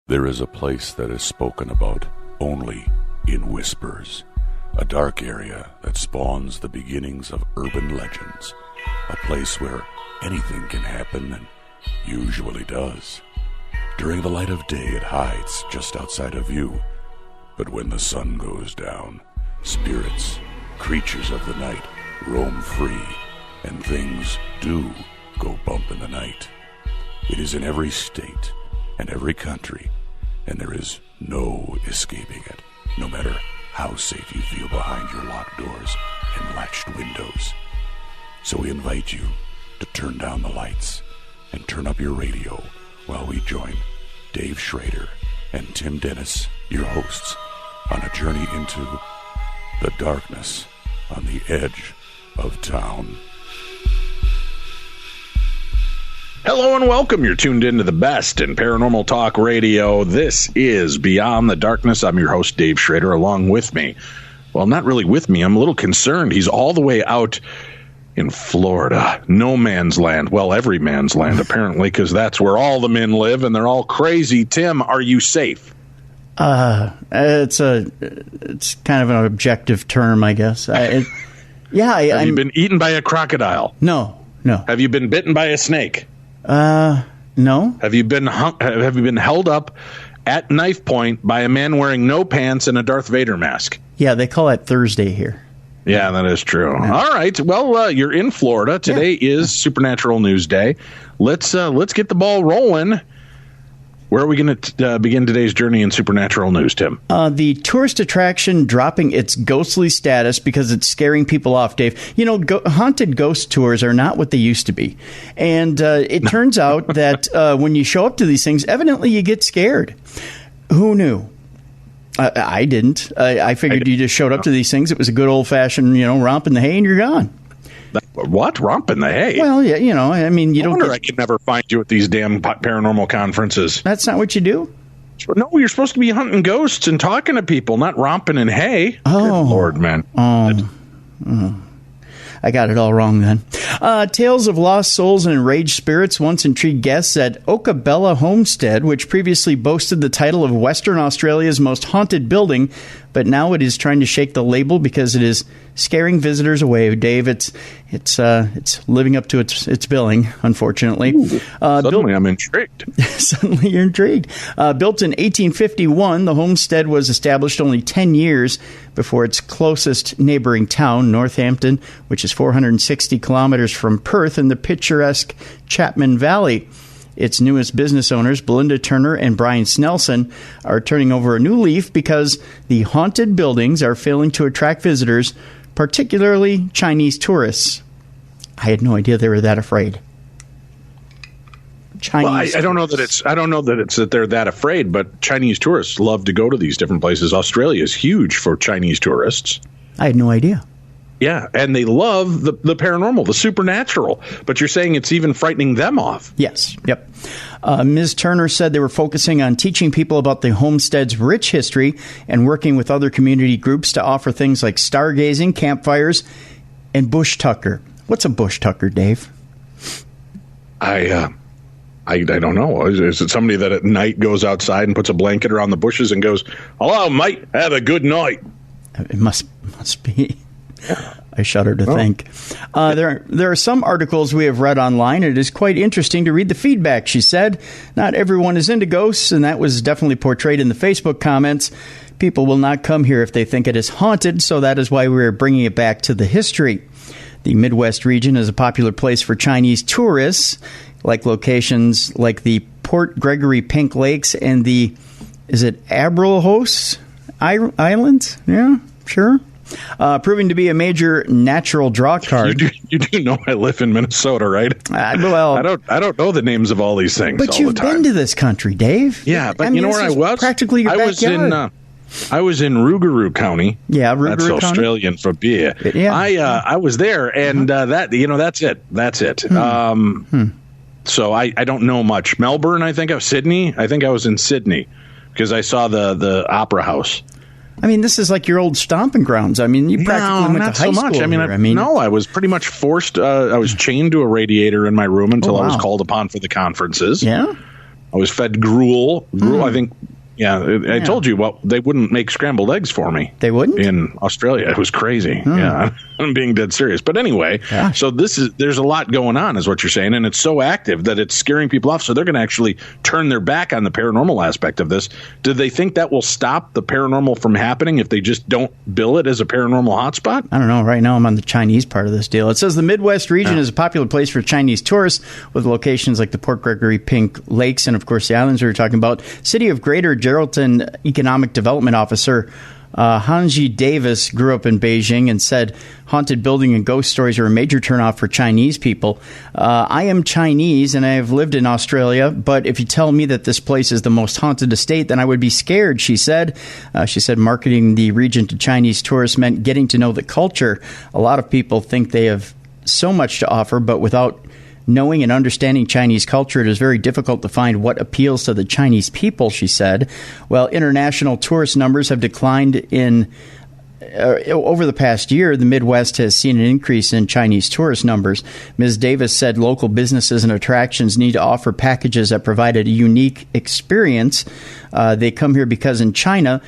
There is a place that is spoken about only in whispers, a dark area that spawns the beginnings of urban legends, a place where anything can happen and usually does. During the light of day, it hides just outside of view, but when the sun goes down, spirits, creatures of the night, roam free, and things do go bump in the night. It is in every state and every country, and there is no escaping it, no matter how safe you feel behind your locked doors and latched windows. So we invite you to turn down the lights and turn up your radio while we join Dave Schrader and Tim Dennis, your hosts, on a journey into the darkness on the edge of town. Hello and welcome. You're tuned into the best in paranormal talk radio. This is Beyond the Darkness. I'm your host, Dave Schrader, along with me. Well, not really with me. I'm a little concerned. He's all the way out in Florida. No man's land. Well, every man's land, apparently, because that's where all the men live, and they're all crazy. Tim, are you safe? It's kind of an objective term, I guess. Have you been eaten by a crocodile? No. Have you been bitten by a snake? No. Have you been held up at knife point by a man wearing no pants and a Darth Vader mask? Yeah, they call it Thursday here. Yeah, that is true. Yeah. All right. Well, you're in Florida. Today is Supernatural News Day. Let's get the ball rolling. Where are we going to begin today's journey in supernatural news, Tim? The tourist attraction dropping its ghostly status because it's scaring people off, Dave. You know, haunted ghost tours are not what they used to be. And it turns out that when you show up to these things, evidently you get scared. Who knew? I didn't. I figured you just showed up to these things. It was a good old-fashioned, romp in the hay and you're gone. What? Romp in the hay? Well, yeah, I mean, you don't. I can never find you at these damn paranormal conferences. That's not what you do? No, you're supposed to be hunting ghosts and talking to people, not romping in hay. Oh. Good Lord, man. I got it all wrong then. Tales of lost souls and enraged spirits once intrigued guests at Oakabella Homestead, which previously boasted the title of Western Australia's most haunted building, but now it is trying to shake the label because it is scaring visitors away. Dave, it's living up to its billing, unfortunately. Suddenly I'm intrigued. Suddenly you're intrigued. Built in 1851, the homestead was established only 10 years before its closest neighboring town, Northampton, which is 460 kilometers from Perth in the picturesque Chapman Valley. Its newest business owners, Belinda Turner and Brian Snelson, are turning over a new leaf because the haunted buildings are failing to attract visitors, particularly Chinese tourists. I had no idea they were that afraid. Chinese. Well, I don't know that it's that they're that afraid, but Chinese tourists love to go to these different places. Australia is huge for Chinese tourists. I had no idea. Yeah, and they love the paranormal, the supernatural. But you're saying it's even frightening them off. Yes. Yep. Ms. Turner said they were focusing on teaching people about the homestead's rich history and working with other community groups to offer things like stargazing, campfires, and bush tucker. What's a bush tucker, Dave? I don't know. Is it somebody that at night goes outside and puts a blanket around the bushes and goes, "Hello, mate, have a good night"? It must be. I shudder to think. There are some articles we have read online. It is quite interesting to read the feedback, she said. Not everyone is into ghosts, and that was definitely portrayed in the Facebook comments. People will not come here if they think it is haunted, so that is why we're bringing it back to the history. The Midwest region is a popular place for Chinese tourists, like locations like the Port Gregory Pink Lakes and the, is it Abrolhos Islands? Yeah, sure. Proving to be a major natural draw card. You do know I live in Minnesota, right? Well, I don't know the names of all these things. But you've been to this country, Dave. Yeah, but you know where I was? Practically your backyard. I was in Rougarou County. Yeah, Rougarou That's County? Australian for beer. Yeah. I was there, and that's it. That's it. So I don't know much. Melbourne, I think. Sydney. I think I was in Sydney because I saw the Opera House. I mean, this is like your old stomping grounds. I mean, you practically went to high school. I was pretty much forced. I was chained to a radiator in my room until I was called upon for the conferences. Yeah. I was fed gruel. I think. Yeah, I told you, they wouldn't make scrambled eggs for me. They wouldn't? In Australia. It was crazy. Yeah, I'm being dead serious. But anyway, so there's a lot going on, is what you're saying, and it's so active that it's scaring people off, so they're going to actually turn their back on the paranormal aspect of this. Do they think that will stop the paranormal from happening if they just don't bill it as a paranormal hotspot? I don't know. Right now I'm on the Chinese part of this deal. It says the Midwest region is a popular place for Chinese tourists, with locations like the Port Gregory Pink Lakes and, of course, the islands we were talking about. City of Greater Geraldton Economic Development Officer Hanji Davis grew up in Beijing and said haunted building and ghost stories are a major turnoff for Chinese people. I am Chinese and I have lived in Australia, but if you tell me that this place is the most haunted estate, then I would be scared, she said. She said marketing the region to Chinese tourists meant getting to know the culture. A lot of people think they have so much to offer, but without knowing and understanding Chinese culture, it is very difficult to find what appeals to the Chinese people, she said. Well, international tourist numbers have declined over the past year. The Midwest has seen an increase in Chinese tourist numbers. Ms. Davis said local businesses and attractions need to offer packages that provide a unique experience. They come here because in China,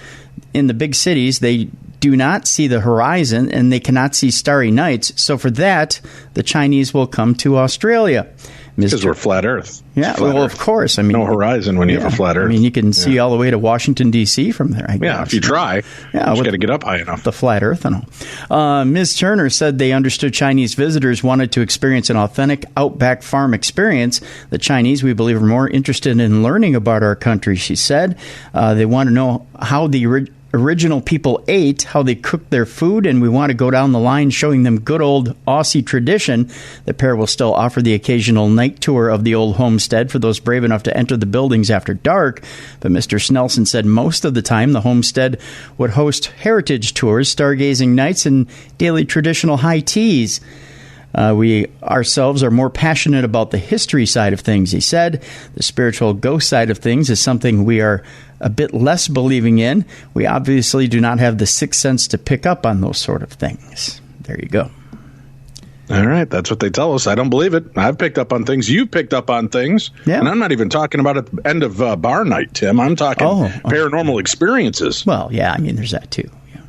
in the big cities, they do not see the horizon and they cannot see starry nights. So for that, the Chinese will come to Australia. Because we're flat Earth. Yeah, flat well, Earth. Of course. I mean, no horizon when you have a flat Earth. I mean, you can see all the way to Washington, D.C. from there, I guess. Yeah, if you try. Yeah, you just got to get up high enough. The flat Earth and all. Ms. Turner said they understood Chinese visitors wanted to experience an authentic outback farm experience. The Chinese, we believe, are more interested in learning about our country, she said. They want to know how the original people ate, how they cooked their food, and we want to go down the line showing them good old Aussie tradition. The pair will still offer the occasional night tour of the old homestead for those brave enough to enter the buildings after dark. But Mr. Snelson said most of the time the homestead would host heritage tours, stargazing nights, and daily traditional high teas. We ourselves are more passionate about the history side of things, he said. The spiritual ghost side of things is something we are a bit less believing in. We obviously do not have the sixth sense to pick up on those sort of things. There you go. All right, that's what they tell us. I don't believe it. I've picked up on things. You've picked up on things. Yeah. And I'm not even talking about at the end of bar night, Tim. I'm talking paranormal experiences. Well, yeah, I mean, there's that too. Yeah.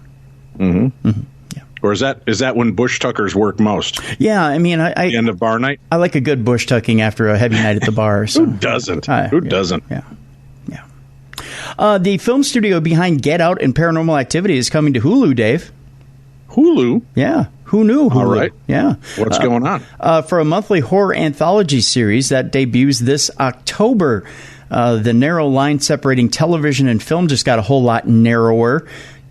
Mm-hmm. Mm-hmm. Yeah. Or is that when bush tuckers work most? Yeah, I mean, the end of bar night? I like a good bush tucking after a heavy night at the bar. So. Who doesn't? Who doesn't? Yeah. The film studio behind Get Out and Paranormal Activity is coming to Hulu, Dave. Hulu? Yeah. Who knew Hulu? All right. Yeah. What's going on? For a monthly horror anthology series that debuts this October. The narrow line separating television and film just got a whole lot narrower.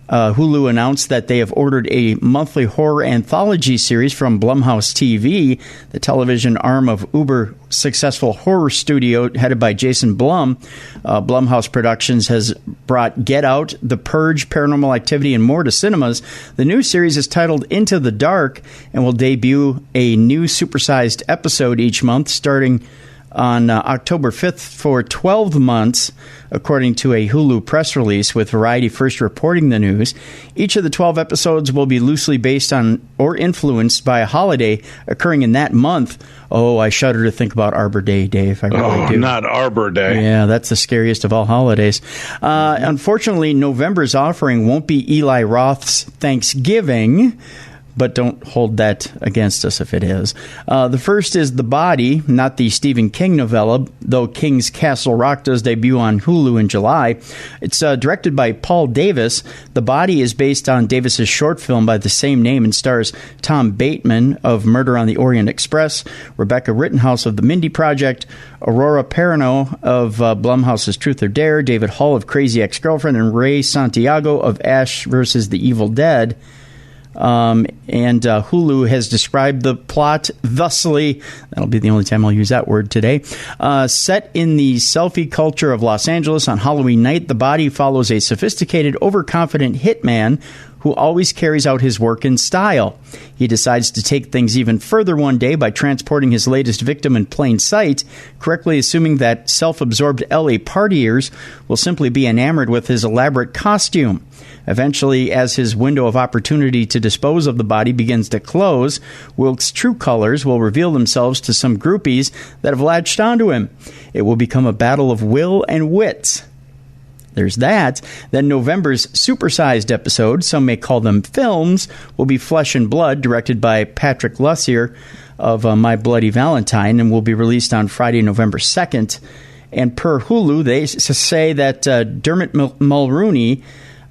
Hulu announced that they have ordered a monthly horror anthology series from Blumhouse TV, the television arm of uber successful horror studio headed by Jason Blum. Blumhouse Productions has brought Get Out, The Purge, Paranormal Activity, and more to cinemas. The new series is titled Into the Dark and will debut a new supersized episode each month starting on October 5th for 12 months, according to a Hulu press release, with Variety first reporting the news. Each of the 12 episodes will be loosely based on or influenced by a holiday occurring in that month. Oh, I shudder to think about Arbor Day, Dave. I really do. Not Arbor Day. Yeah, that's the scariest of all holidays. Unfortunately, November's offering won't be Eli Roth's Thanksgiving, but don't hold that against us if it is. The first is The Body, not the Stephen King novella, though King's Castle Rock does debut on Hulu in July. It's directed by Paul Davis. The Body is based on Davis's short film by the same name and stars Tom Bateman of Murder on the Orient Express, Rebecca Rittenhouse of The Mindy Project, Aurora Perrineau of Blumhouse's Truth or Dare, David Hall of Crazy Ex-Girlfriend, and Ray Santiago of Ash vs. the Evil Dead. And Hulu has described the plot thusly. That'll be the only time I'll use that word today. Set in the selfie culture of Los Angeles on Halloween night, The Body follows a sophisticated, overconfident hitman who always carries out his work in style. He decides to take things even further one day by transporting his latest victim in plain sight, correctly assuming that self-absorbed LA partiers will simply be enamored with his elaborate costume. Eventually, as his window of opportunity to dispose of the body begins to close, Wilkes' true colors will reveal themselves to some groupies that have latched onto him. It will become a battle of will and wits. There's that. Then November's supersized episode, some may call them films, will be Flesh and Blood, directed by Patrick Lussier of My Bloody Valentine, and will be released on Friday, November 2nd. And per Hulu, they say that Dermot Mulroney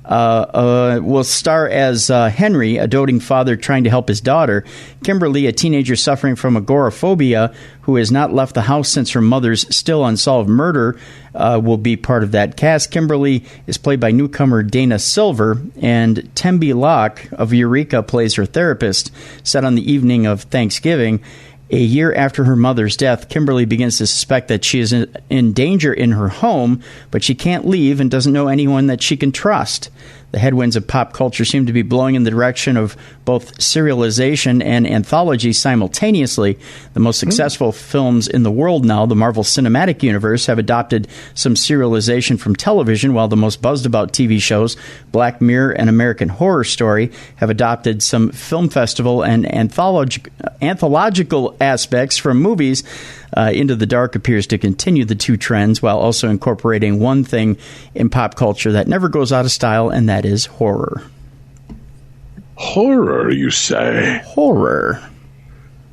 will star as Henry, a doting father trying to help his daughter. Kimberly, a teenager suffering from agoraphobia who has not left the house since her mother's still unsolved murder, will be part of that cast. Kimberly is played by newcomer Dana Silver, and Tembi Locke of Eureka plays her therapist. Set on the evening of Thanksgiving, a year after her mother's death, Kimberly begins to suspect that she is in danger in her home, but she can't leave and doesn't know anyone that she can trust. The headwinds of pop culture seem to be blowing in the direction of both serialization and anthology simultaneously. The most successful films in the world now, the Marvel Cinematic Universe, have adopted some serialization from television, while the most buzzed-about TV shows, Black Mirror and American Horror Story, have adopted some film festival and anthological aspects from movies. Into the Dark appears to continue the two trends while also incorporating one thing in pop culture that never goes out of style, and that is horror. Horror, you say? Horror.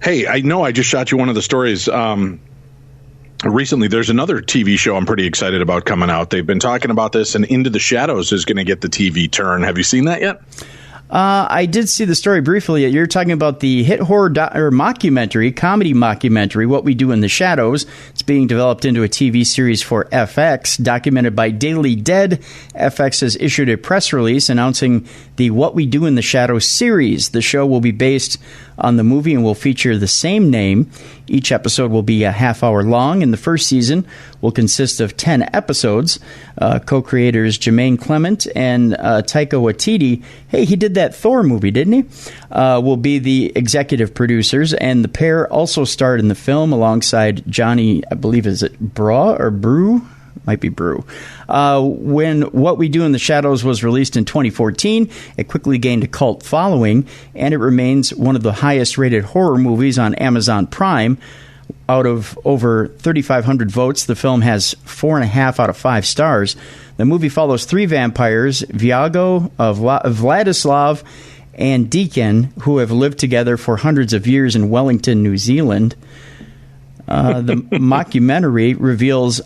Hey, I know I just shot you one of the stories recently. There's another TV show I'm pretty excited about coming out. They've been talking about this, and Into the Shadows is going to get the TV turn. Have you seen that yet? I did see the story briefly. You're talking about the hit horror comedy mockumentary, What We Do in the Shadows. It's being developed into a TV series for FX, documented by Daily Dead. FX has issued a press release announcing the What We Do in the Shadows series. The show will be based on the movie and will feature the same name. Each episode will be a half hour long, and the first season will consist of 10 episodes. Co-creators Jermaine Clement and Taika Waititi, hey, he did that Thor movie, didn't he? Will be the executive producers, and the pair also starred in the film alongside Johnny, I believe, is it Brew? Might be Brew. When What We Do in the Shadows was released in 2014, it quickly gained a cult following, and it remains one of the highest-rated horror movies on Amazon Prime. Out of over 3,500 votes, the film has 4.5 out of 5 stars. The movie follows 3 vampires, Viago, Vladislav, and Deacon, who have lived together for hundreds of years in Wellington, New Zealand. The mockumentary reveals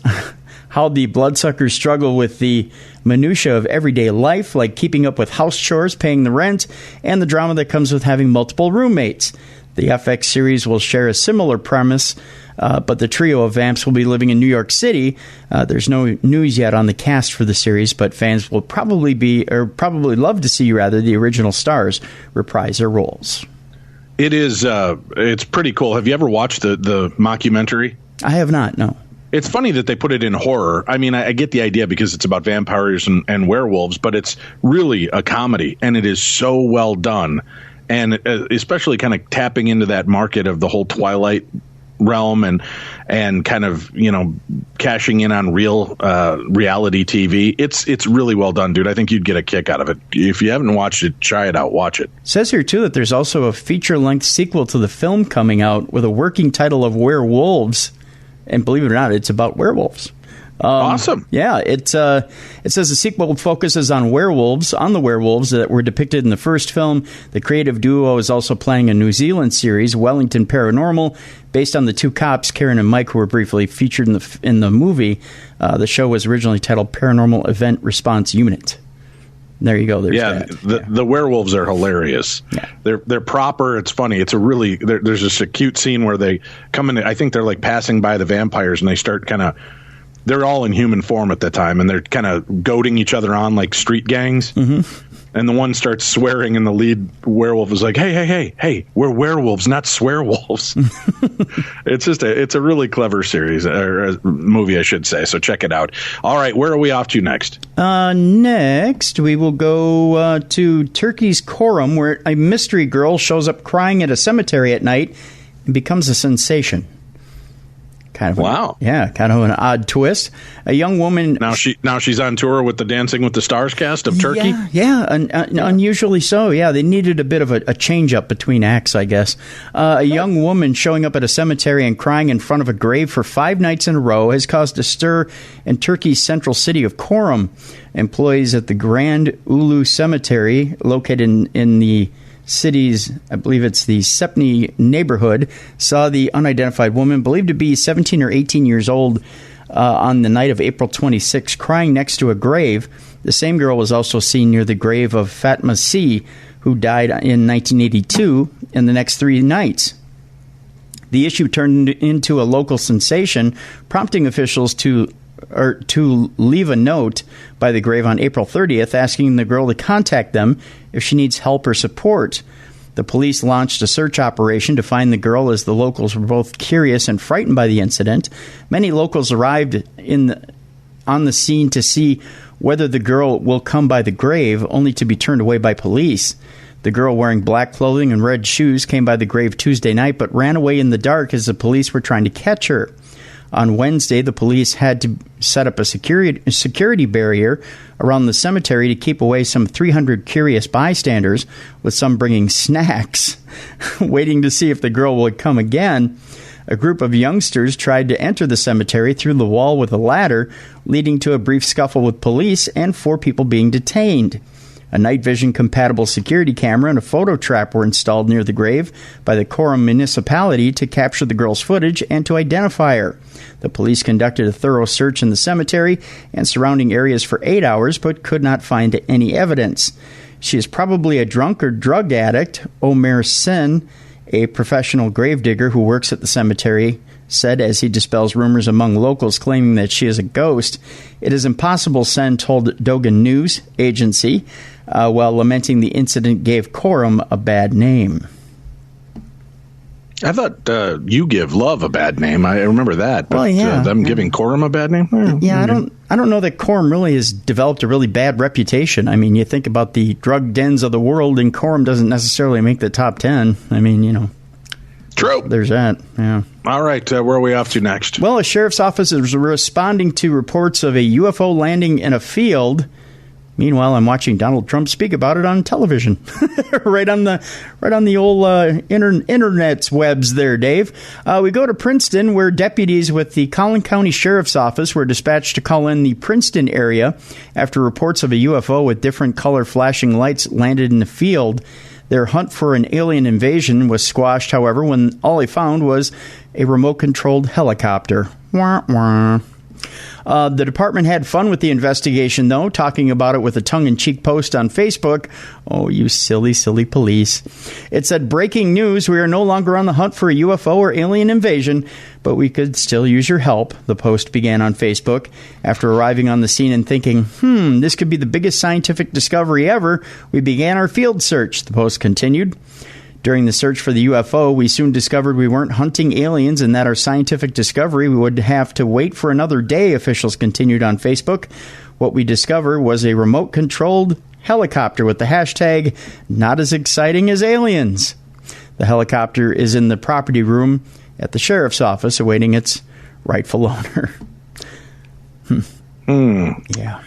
how the bloodsuckers struggle with the minutiae of everyday life, like keeping up with house chores, paying the rent, and the drama that comes with having multiple roommates. The FX series will share a similar premise, but the trio of vamps will be living in New York City. There's no news yet on the cast for the series, but fans will probably love to see, the original stars reprise their roles. It is, it's pretty cool. Have you ever watched the mockumentary? I have not, no. It's funny that they put it in horror. I mean, I get the idea because it's about vampires and werewolves, but it's really a comedy, and it is so well done. And especially kind of tapping into that market of the whole Twilight realm and kind of, cashing in on real reality TV. It's really well done, dude. I think you'd get a kick out of it. If you haven't watched it, try it out. Watch it. It says here, too, that there's also a feature-length sequel to the film coming out with a working title of Werewolves. And believe it or not, it's about werewolves. Awesome. Yeah, it says the sequel focuses on the werewolves that were depicted in the first film. The creative duo is also planning a New Zealand series, Wellington Paranormal, based on the 2 cops, Karen and Mike, who were briefly featured in the movie. The show was originally titled Paranormal Event Response Unit. There you go. The werewolves are hilarious. Yeah. They're proper. It's funny. It's there's just a cute scene where they come in. I think they're like passing by the vampires, and they start they're all in human form at that time, and they're kind of goading each other on like street gangs. Mm-hmm. And the one starts swearing, and the lead werewolf is like, hey, we're werewolves, not swearwolves. It's a really clever series, or a movie, I should say. So check it out. All right, where are we off to next? Next, we will go to Turkey's Coram, where a mystery girl shows up crying at a cemetery at night and becomes a sensation. Wow. Kind of an odd twist. A young woman... Now she's on tour with the Dancing with the Stars cast of Turkey? Yeah, unusually so. Yeah, they needed a bit of a change-up between acts, I guess. A young woman showing up at a cemetery and crying in front of a grave for 5 nights in a row has caused a stir in Turkey's central city of Coram. Employees at the Grand Ulu Cemetery, located in the city's, I believe it's the Sepni neighborhood, saw the unidentified woman, believed to be 17 or 18 years old, on the night of April 26, crying next to a grave. The same girl was also seen near the grave of Fatma C., who died in 1982, in the next 3 nights. The issue turned into a local sensation, prompting officials to leave a note by the grave on April 30th, asking the girl to contact them if she needs help or support. The police launched a search operation to find the girl, as the locals were both curious and frightened by the incident. Many locals arrived on the scene to see whether the girl will come by the grave, only to be turned away by police. The girl, wearing black clothing and red shoes, came by the grave Tuesday night but ran away in the dark as the police were trying to catch her. On Wednesday, the police had to set up a security barrier around the cemetery to keep away some 300 curious bystanders, with some bringing snacks, waiting to see if the girl would come again. A group of youngsters tried to enter the cemetery through the wall with a ladder, leading to a brief scuffle with police and 4 people being detained. A night vision-compatible security camera and a photo trap were installed near the grave by the Coram municipality to capture the girl's footage and to identify her. The police conducted a thorough search in the cemetery and surrounding areas for 8 hours, but could not find any evidence. She is probably a drunk or drug addict. Omer Sen, a professional gravedigger who works at the cemetery, said as he dispels rumors among locals claiming that she is a ghost. It is impossible, Sen told Dogan News Agency, while lamenting the incident gave Coram a bad name. I thought You Give Love a bad name. I remember that. But them giving Coram a bad name? I don't know that Coram really has developed a really bad reputation. I mean, you think about the drug dens of the world, and Coram doesn't necessarily make the top 10. I mean, True. There's that, yeah. All right, where are we off to next? Well, a sheriff's office is responding to reports of a UFO landing in a field. Meanwhile, I'm watching Donald Trump speak about it on television, right on the old internet's webs there, Dave. We go to Princeton, where deputies with the Collin County Sheriff's Office were dispatched to call in the Princeton area after reports of a UFO with different color flashing lights landed in the field. Their hunt for an alien invasion was squashed, however, when all they found was a remote-controlled helicopter. Wah, wah. The department had fun with the investigation, though, talking about it with a tongue-in-cheek post on Facebook. Oh, you silly, silly police. It said, "Breaking news, we are no longer on the hunt for a UFO or alien invasion, but we could still use your help," the post began on Facebook. After arriving on the scene and thinking, this could be the biggest scientific discovery ever, we began our field search, the post continued. During the search for the UFO, we soon discovered we weren't hunting aliens and that our scientific discovery would have to wait for another day, officials continued on Facebook. What we discovered was a remote-controlled helicopter with the hashtag, "not as exciting as aliens." The helicopter is in the property room at the sheriff's office awaiting its rightful owner. Yeah.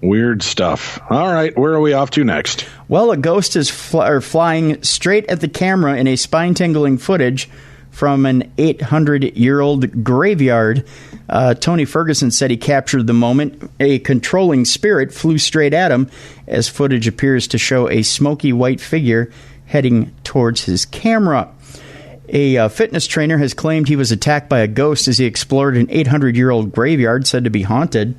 Weird stuff. All right, where are we off to next? Well, a ghost is flying straight at the camera in a spine-tingling footage from an 800-year-old graveyard. Tony Ferguson said he captured the moment. A controlling spirit flew straight at him as footage appears to show a smoky white figure heading towards his camera. A fitness trainer has claimed he was attacked by a ghost as he explored an 800-year-old graveyard said to be haunted.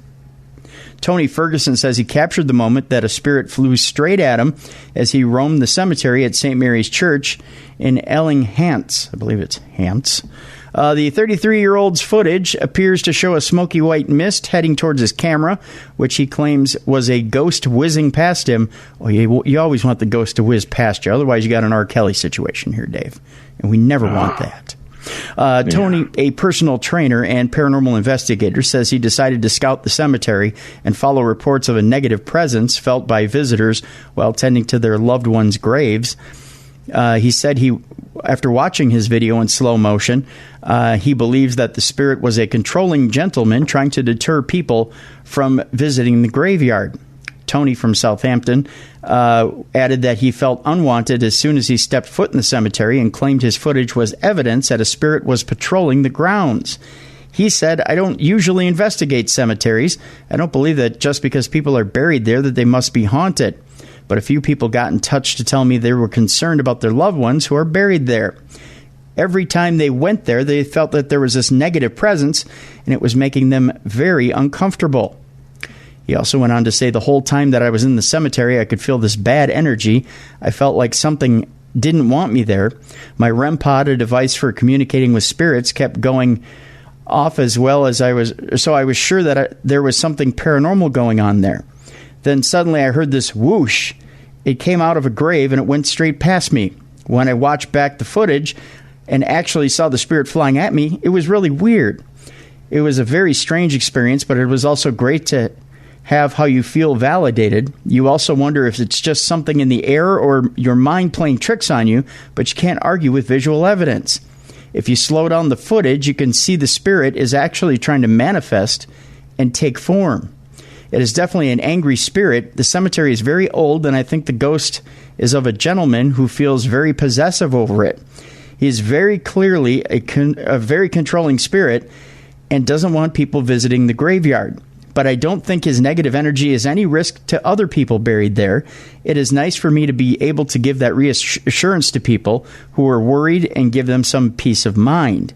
Tony Ferguson says he captured the moment that a spirit flew straight at him as he roamed the cemetery at St. Mary's Church in Ellinghants. I believe it's Hants. The 33-year-old's footage appears to show a smoky white mist heading towards his camera, which he claims was a ghost whizzing past him. Well, you always want the ghost to whiz past you. Otherwise, you got an R. Kelly situation here, Dave. And we never want that. Tony, a personal trainer and paranormal investigator, says he decided to scout the cemetery and follow reports of a negative presence felt by visitors while tending to their loved ones' graves. He said after watching his video in slow motion, he believes that the spirit was a controlling gentleman trying to deter people from visiting the graveyard. Tony from Southampton added that he felt unwanted as soon as he stepped foot in the cemetery and claimed his footage was evidence that a spirit was patrolling the grounds. He said, "I don't usually investigate cemeteries. I don't believe that just because people are buried there that they must be haunted. But a few people got in touch to tell me they were concerned about their loved ones who are buried there. Every time they went there, they felt that there was this negative presence, and it was making them very uncomfortable." He also went on to say, "The whole time that I was in the cemetery, I could feel this bad energy. I felt like something didn't want me there. My REM pod, a device for communicating with spirits, kept going off as well as I was sure that there was something paranormal going on there. Then suddenly I heard this whoosh. It came out of a grave and it went straight past me. When I watched back the footage and actually saw the spirit flying at me, it was really weird. It was a very strange experience, but it was also great to have how you feel validated. You also wonder if it's just something in the air or your mind playing tricks on you, but you can't argue with visual evidence. If you slow down the footage, you can see the spirit is actually trying to manifest and take form. It is definitely an angry spirit. The cemetery is very old, and I think the ghost is of a gentleman who feels very possessive over it. He is very clearly a very controlling spirit and doesn't want people visiting the graveyard. But I don't think his negative energy is any risk to other people buried there. It is nice for me to be able to give that reassurance to people who are worried and give them some peace of mind."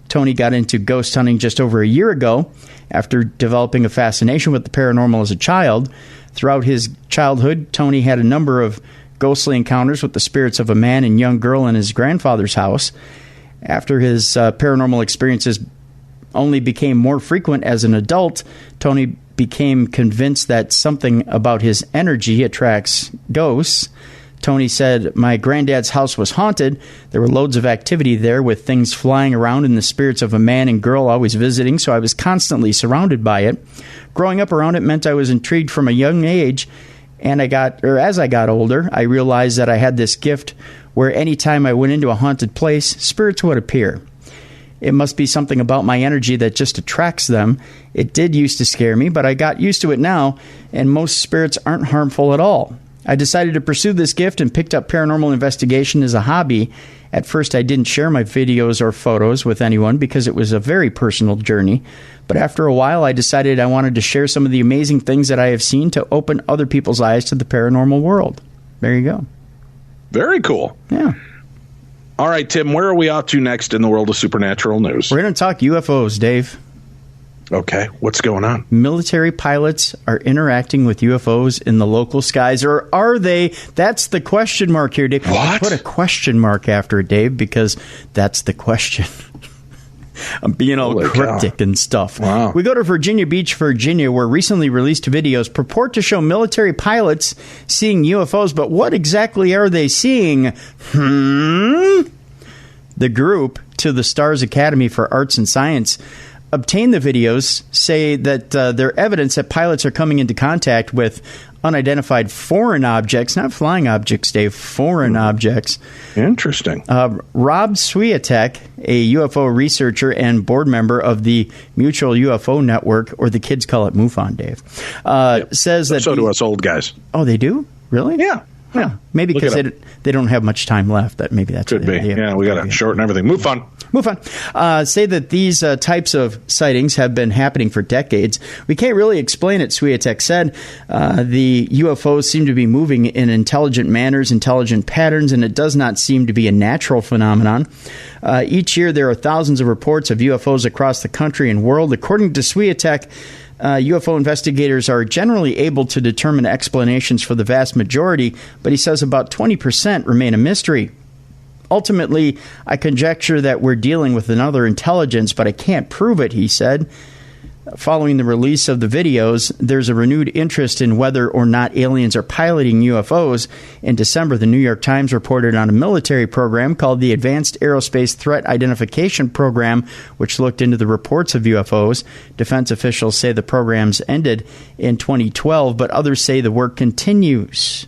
Tony got into ghost hunting just over a year ago after developing a fascination with the paranormal as a child. Throughout his childhood, Tony had a number of ghostly encounters with the spirits of a man and young girl in his grandfather's house. After his paranormal experiences only became more frequent as an adult, Tony became convinced that something about his energy attracts ghosts. Tony said, "My granddad's house was haunted. There were loads of activity there with things flying around and the spirits of a man and girl always visiting, so I was constantly surrounded by it. Growing up around it meant I was intrigued from a young age, and as I got older, I realized that I had this gift where any time I went into a haunted place, spirits would appear. It must be something about my energy that just attracts them. It did used to scare me, but I got used to it now, and most spirits aren't harmful at all. I decided to pursue this gift and picked up paranormal investigation as a hobby. At first, I didn't share my videos or photos with anyone because it was a very personal journey. But after a while, I decided I wanted to share some of the amazing things that I have seen to open other people's eyes to the paranormal world." There you go. Very cool. Yeah. All right, Tim, where are we off to next in the world of supernatural news? We're going to talk UFOs, Dave. Okay, what's going on? Military pilots are interacting with UFOs in the local skies, or are they? That's the question mark here, Dave. What? Put a question mark after it, Dave, because that's the question. I'm being all cryptic and stuff. Wow. We go to Virginia Beach, Virginia, where recently released videos purport to show military pilots seeing UFOs, but what exactly are they seeing? The group, To the Stars Academy for Arts and Science, obtained the videos, say that they're evidence that pilots are coming into contact with unidentified foreign objects, not flying objects, Dave, foreign objects. Interesting. Rob Swiatek, a UFO researcher and board member of the Mutual UFO Network, or the kids call it MUFON, Dave, says that... So do us old guys. Oh, they do? Really? Yeah. Yeah. Maybe because they don't have much time left. Maybe that's could be. Yeah, we got to shorten everything. Move on. Say that these types of sightings have been happening for decades. We can't really explain it, Swiatek said. The UFOs seem to be moving in intelligent manners, intelligent patterns, and it does not seem to be a natural phenomenon. Each year there are thousands of reports of UFOs across the country and world. According to Swiatek, UFO investigators are generally able to determine explanations for the vast majority, but he says about 20% remain a mystery. Ultimately, I conjecture that we're dealing with another intelligence, but I can't prove it, he said. Following the release of the videos, there's a renewed interest in whether or not aliens are piloting UFOs. In December, the New York Times reported on a military program called the Advanced Aerospace Threat Identification Program, which looked into the reports of UFOs. Defense officials say the programs ended in 2012, but others say the work continues.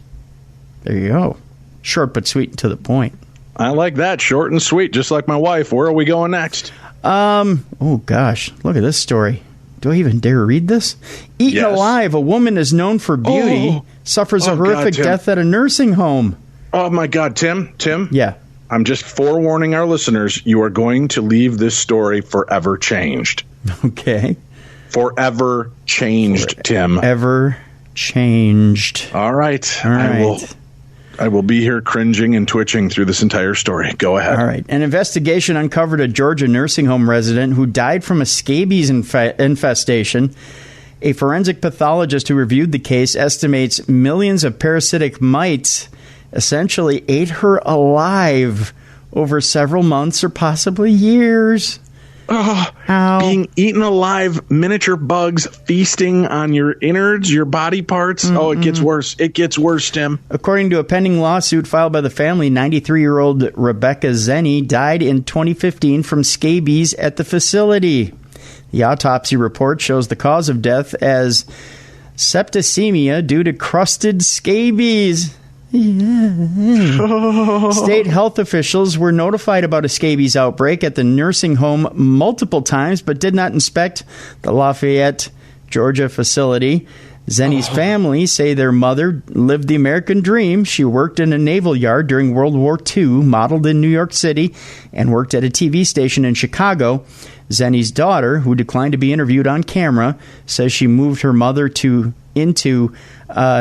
There you go. Short but sweet and to the point. I like that. Short and sweet, just like my wife. Where are we going next? Oh, gosh. Look at this story. Do I even dare read this? Eaten alive, a woman is known for beauty, suffers a horrific death at a nursing home. Oh, my God, Tim? Yeah. I'm just forewarning our listeners, you are going to leave this story forever changed. Okay. Forever changed, Tim. Forever changed. All right. I will be here cringing and twitching through this entire story. Go ahead. All right. An investigation uncovered a Georgia nursing home resident who died from a scabies infestation. A forensic pathologist who reviewed the case estimates millions of parasitic mites essentially ate her alive over several months or possibly years. Being eaten alive, miniature bugs feasting on your innards, your body parts. Oh, it gets worse. It gets worse, Tim. According to a pending lawsuit filed by the family, 93-year-old Rebecca Zenny died in 2015 from scabies at the facility. The autopsy report shows the cause of death as septicemia due to crusted scabies. State health officials were notified about a scabies outbreak at the nursing home multiple times, but did not inspect the Lafayette, Georgia facility. Zenny's family say their mother lived the American dream. She worked in a naval yard during World War II, modeled in New York City, and worked at a TV station in Chicago. Zenny's daughter, who declined to be interviewed on camera, says she moved her mother into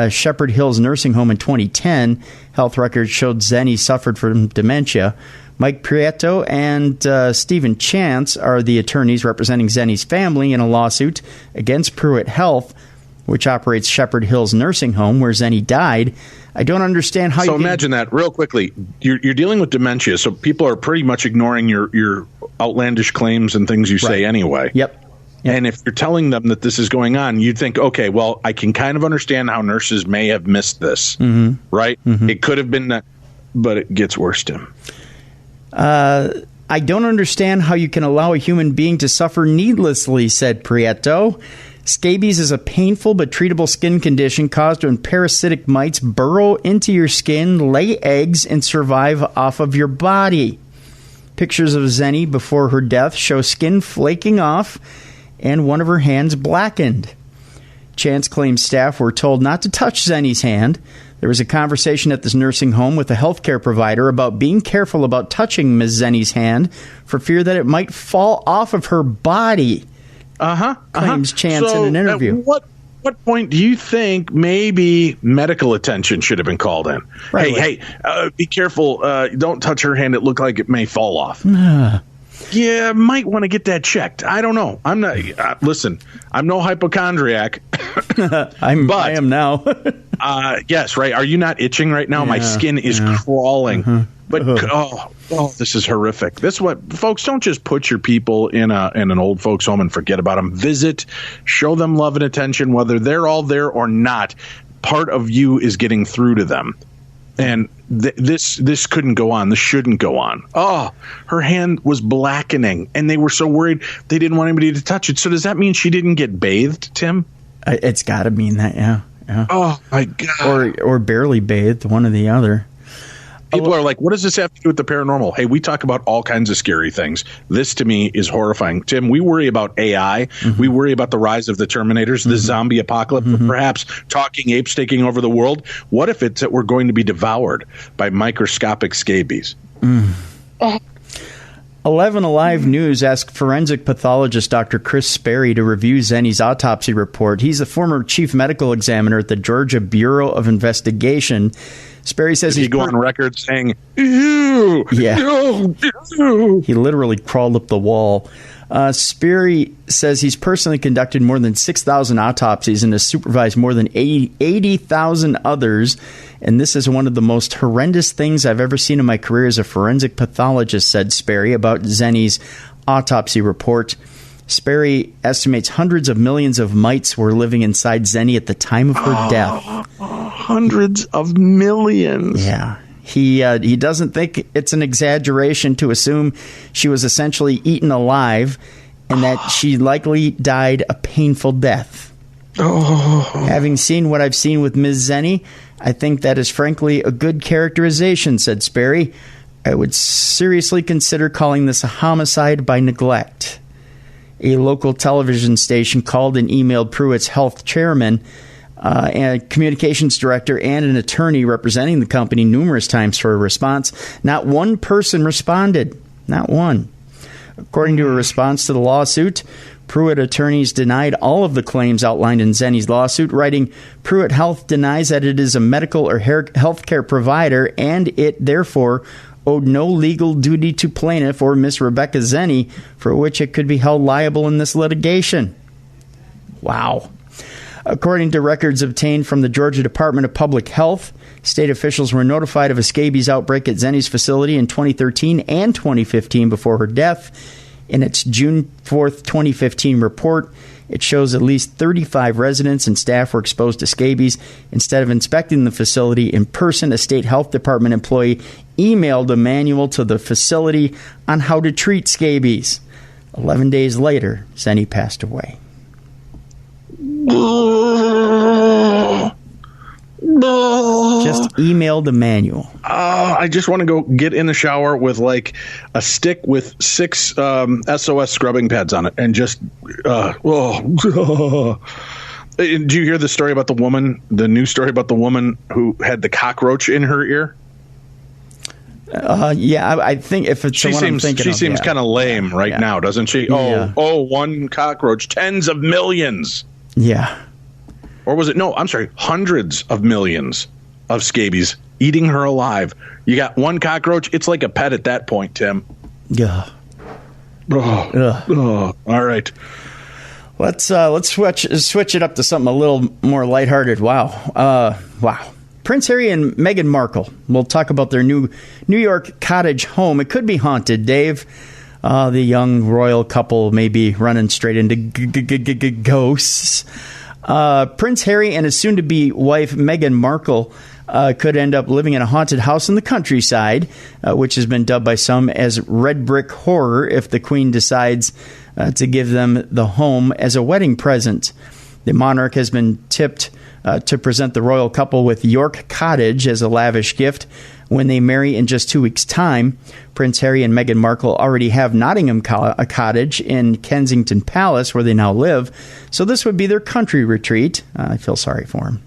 Shepherd Hills Nursing Home in 2010. Health records showed Zenny suffered from dementia. Mike Prieto and Stephen Chance are the attorneys representing Zenny's family in a lawsuit against Pruitt Health, which operates Shepherd Hills Nursing Home, where Zenny died. I don't understand how So imagine that, real quickly. You're dealing with dementia, so people are pretty much ignoring your outlandish claims and things you say anyway. Yep. And if you're telling them that this is going on, you'd think, okay, well, I can kind of understand how nurses may have missed this, right? It could have been, but it gets worse, Tim. I don't understand how you can allow a human being to suffer needlessly, said Prieto. Scabies is a painful but treatable skin condition caused when parasitic mites burrow into your skin, lay eggs, and survive off of your body. Pictures of Zenny before her death show skin flaking off and one of her hands blackened. Chance claims staff were told not to touch Zenny's hand. There was a conversation at this nursing home with a healthcare provider about being careful about touching Ms. Zenny's hand for fear that it might fall off of her body. Claims Chance in an interview. At what point do you think maybe medical attention should have been called in? Right. Hey, be careful. Don't touch her hand. It looked like it may fall off. Yeah, might want to get that checked. I don't know. I'm not. Listen, I'm no hypochondriac. I am now. Yes, right. Are you not itching right now? My skin is crawling. But this is horrific. This is what, folks, don't just put your people in an old folks home and forget about them. Visit, show them love and attention, whether they're all there or not. Part of you is getting through to them. And this couldn't go on. This shouldn't go on. Oh, her hand was blackening, and they were so worried they didn't want anybody to touch it. So does that mean she didn't get bathed, Tim? It's got to mean that, yeah. Oh, my God. Or barely bathed, one or the other. People are like, what does this have to do with the paranormal? Hey, we talk about all kinds of scary things. This, to me, is horrifying. Tim, we worry about AI. We worry about the rise of the Terminators, the zombie apocalypse, perhaps talking apes taking over the world. What if it's that we're going to be devoured by microscopic scabies? 11 Alive News asked forensic pathologist Dr. Chris Sperry to review Zenny's autopsy report. He's the former chief medical examiner at the Georgia Bureau of Investigation. Sperry says he go on record saying, ew, yeah. ew. He literally crawled up the wall. Sperry says he's personally conducted more than 6,000 autopsies and has supervised more than 80,000 others. And this is one of the most horrendous things I've ever seen in my career as a forensic pathologist, said Sperry about Zenny's autopsy report. Sperry estimates hundreds of millions of mites were living inside Zenny at the time of her death. Hundreds of millions. Yeah. He doesn't think it's an exaggeration to assume she was essentially eaten alive and that she likely died a painful death. Having seen what I've seen with Ms. Zenny, I think that is frankly a good characterization, said Sperry. I would seriously consider calling this a homicide by neglect. A local television station called and emailed Pruitt's health chairman, and a communications director, and an attorney representing the company numerous times for a response. Not one person responded. Not one. According to a response to the lawsuit, Pruitt attorneys denied all of the claims outlined in Zenny's lawsuit, writing, Pruitt Health denies that it is a medical or health care provider, and it therefore owed no legal duty to plaintiff or Miss Rebecca Zenny for which it could be held liable in this litigation. Wow. According to records obtained from the Georgia Department of Public Health, state officials were notified of a scabies outbreak at Zenny's facility in 2013 and 2015 before her death. In its June 4th, 2015 report, it shows at least 35 residents and staff were exposed to scabies. Instead of inspecting the facility in person, a state health department employee emailed a manual to the facility on how to treat scabies. 11 days later, Zenny passed away. Just email the manual. I just want to go get in the shower with like a stick with 6 SOS scrubbing pads on it and just Do you hear the story about the woman, the news story about the woman who had the cockroach in her ear? Yeah, I think if it's the one I'm thinking of. She seems kind of lame now, doesn't she? Yeah. One cockroach, tens of millions. Yeah. Or was it? No, I'm sorry, hundreds of millions of scabies eating her alive. You got one cockroach. It's like a pet at that point, Tim. Yeah. All right. Let's switch it up to something a little more lighthearted. Wow. Prince Harry and Meghan Markle. We'll talk about their New York cottage home. It could be haunted, Dave. The young royal couple may be running straight into ghosts. Prince Harry and his soon-to-be wife, Meghan Markle, could end up living in a haunted house in the countryside, which has been dubbed by some as red brick horror if the Queen decides to give them the home as a wedding present. The monarch has been tipped to present the royal couple with York Cottage as a lavish gift when they marry in just 2 weeks' time. Prince Harry and Meghan Markle already have Nottingham Cottage in Kensington Palace, where they now live, so this would be their country retreat. I feel sorry for them.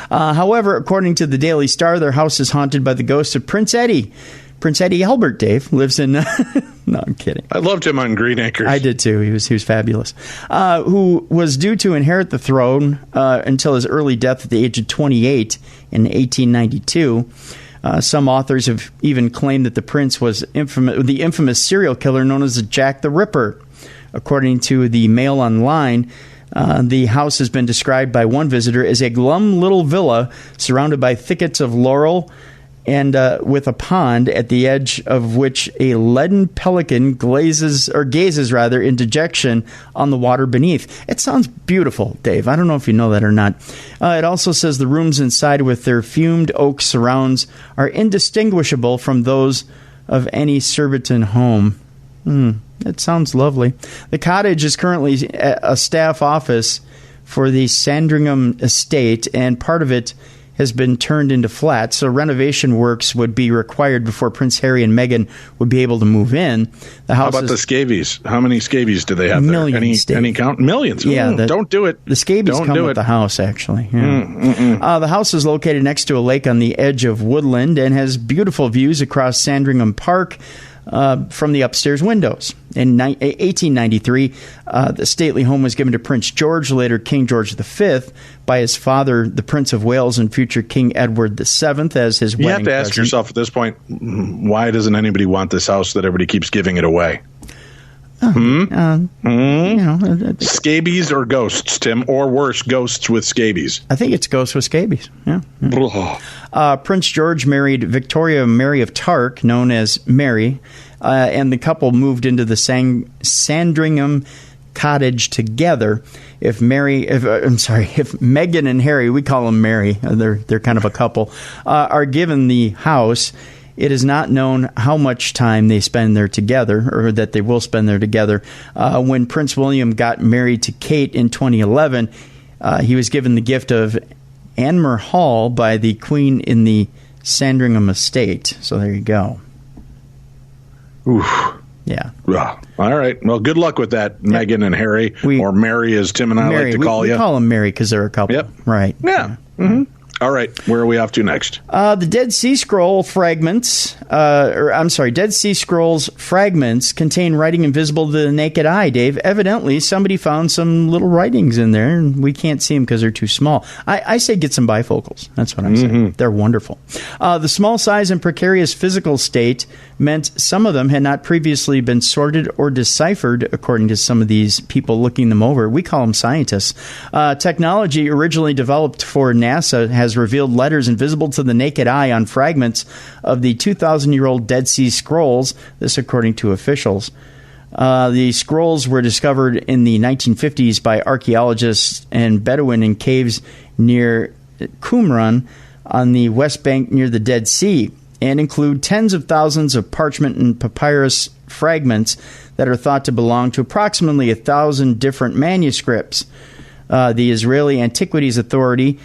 However, according to the Daily Star, their house is haunted by the ghost of Prince Eddie. Prince Eddie Albert, Dave, lives in... No, I'm kidding. I loved him on Green Acres. I did too. He was fabulous. Who was due to inherit the throne until his early death at the age of 28 in 1892. Some authors have even claimed that the prince was the infamous serial killer known as Jack the Ripper. According to the Mail Online, the house has been described by one visitor as a glum little villa surrounded by thickets of laurel and with a pond at the edge of which a leaden pelican gazes in dejection on the water beneath. It sounds beautiful, Dave. I don't know if you know that or not. It also says the rooms inside with their fumed oak surrounds are indistinguishable from those of any Surbiton home. It sounds lovely. The cottage is currently a staff office for the Sandringham estate, and part of it has been turned into flats, so renovation works would be required before Prince Harry and Meghan would be able to move in. The house How about the scabies? How many scabies do they have there? Millions. Any count? Millions? Yeah. Don't do it. The scabies come with the house, actually. Yeah. The house is located next to a lake on the edge of woodland and has beautiful views across Sandringham Park from the upstairs windows. In 1893, the stately home was given to Prince George, later King George V, by his father, the Prince of Wales, and future King Edward VII, as his wedding present. You have to ask yourself at this point, why doesn't anybody want this house that everybody keeps giving it away? Scabies or ghosts, Tim, or worse, ghosts with scabies. I think it's ghosts with scabies. Yeah. Prince George married Victoria Mary of Tark, known as Mary, and the couple moved into the Sandringham cottage together. If Meghan and Harry, we call them Mary, they're kind of a couple, are given the house, it is not known how much time they spend there together, or that they will spend there together. When Prince William got married to Kate in 2011, he was given the gift of Anmer Hall by the Queen in the Sandringham estate. So there you go. Oof. Yeah. All right. Well, good luck with that, Meghan and Harry, or Mary, as Tim and I like to call you. We call them Mary because they're a couple. Yep. Right. Yeah. Mm-hmm. All right. Where are we off to next? The Dead Sea Scroll fragments, Dead Sea Scrolls fragments contain writing invisible to the naked eye, Dave. Evidently, somebody found some little writings in there, and we can't see them because they're too small. I say get some bifocals. That's what I'm saying. They're wonderful. The small size and precarious physical state meant some of them had not previously been sorted or deciphered, according to some of these people looking them over. We call them scientists. Technology originally developed for NASA has revealed letters invisible to the naked eye on fragments of the 2,000-year-old Dead Sea Scrolls, this according to officials. The scrolls were discovered in the 1950s by archaeologists and Bedouin in caves near Qumran on the West Bank near the Dead Sea, and include tens of thousands of parchment and papyrus fragments that are thought to belong to approximately 1,000 different manuscripts. The Israeli Antiquities Authority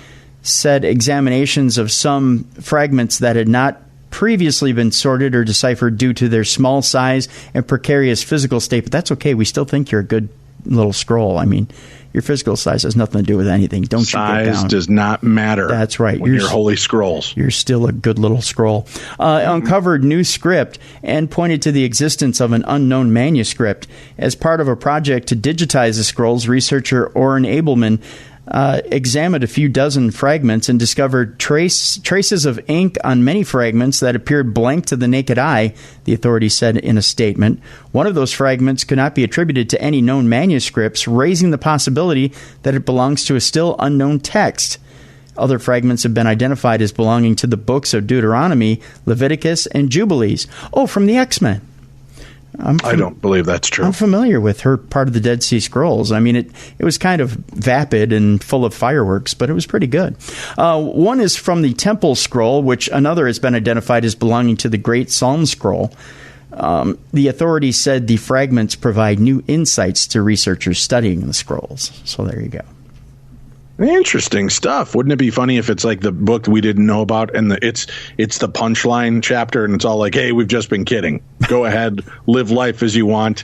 said examinations of some fragments that had not previously been sorted or deciphered due to their small size and precarious physical state. But that's okay. We still think you're a good little scroll. I mean, your physical size has nothing to do with anything. Don't size you get down. Does not matter. That's right. You're holy scrolls. You're still a good little scroll. Uncovered new script and pointed to the existence of an unknown manuscript. As part of a project to digitize the scrolls, researcher Oren Abelman examined a few dozen fragments and discovered traces of ink on many fragments that appeared blank to the naked eye, the authority said in a statement. One of those fragments could not be attributed to any known manuscripts, raising the possibility that it belongs to a still unknown text. Other fragments have been identified as belonging to the books of Deuteronomy, Leviticus, and Jubilees. Oh, from the X-Men. I don't believe that's true. I'm familiar with her part of the Dead Sea Scrolls. I mean, it was kind of vapid and full of fireworks, but it was pretty good. One is from the Temple Scroll, which another has been identified as belonging to the Great Psalm Scroll. The authorities said the fragments provide new insights to researchers studying the scrolls. So there you go. Interesting stuff. Wouldn't it be funny if it's like the book we didn't know about, and it's the punchline chapter, and it's all like, "Hey, we've just been kidding. Go ahead, live life as you want."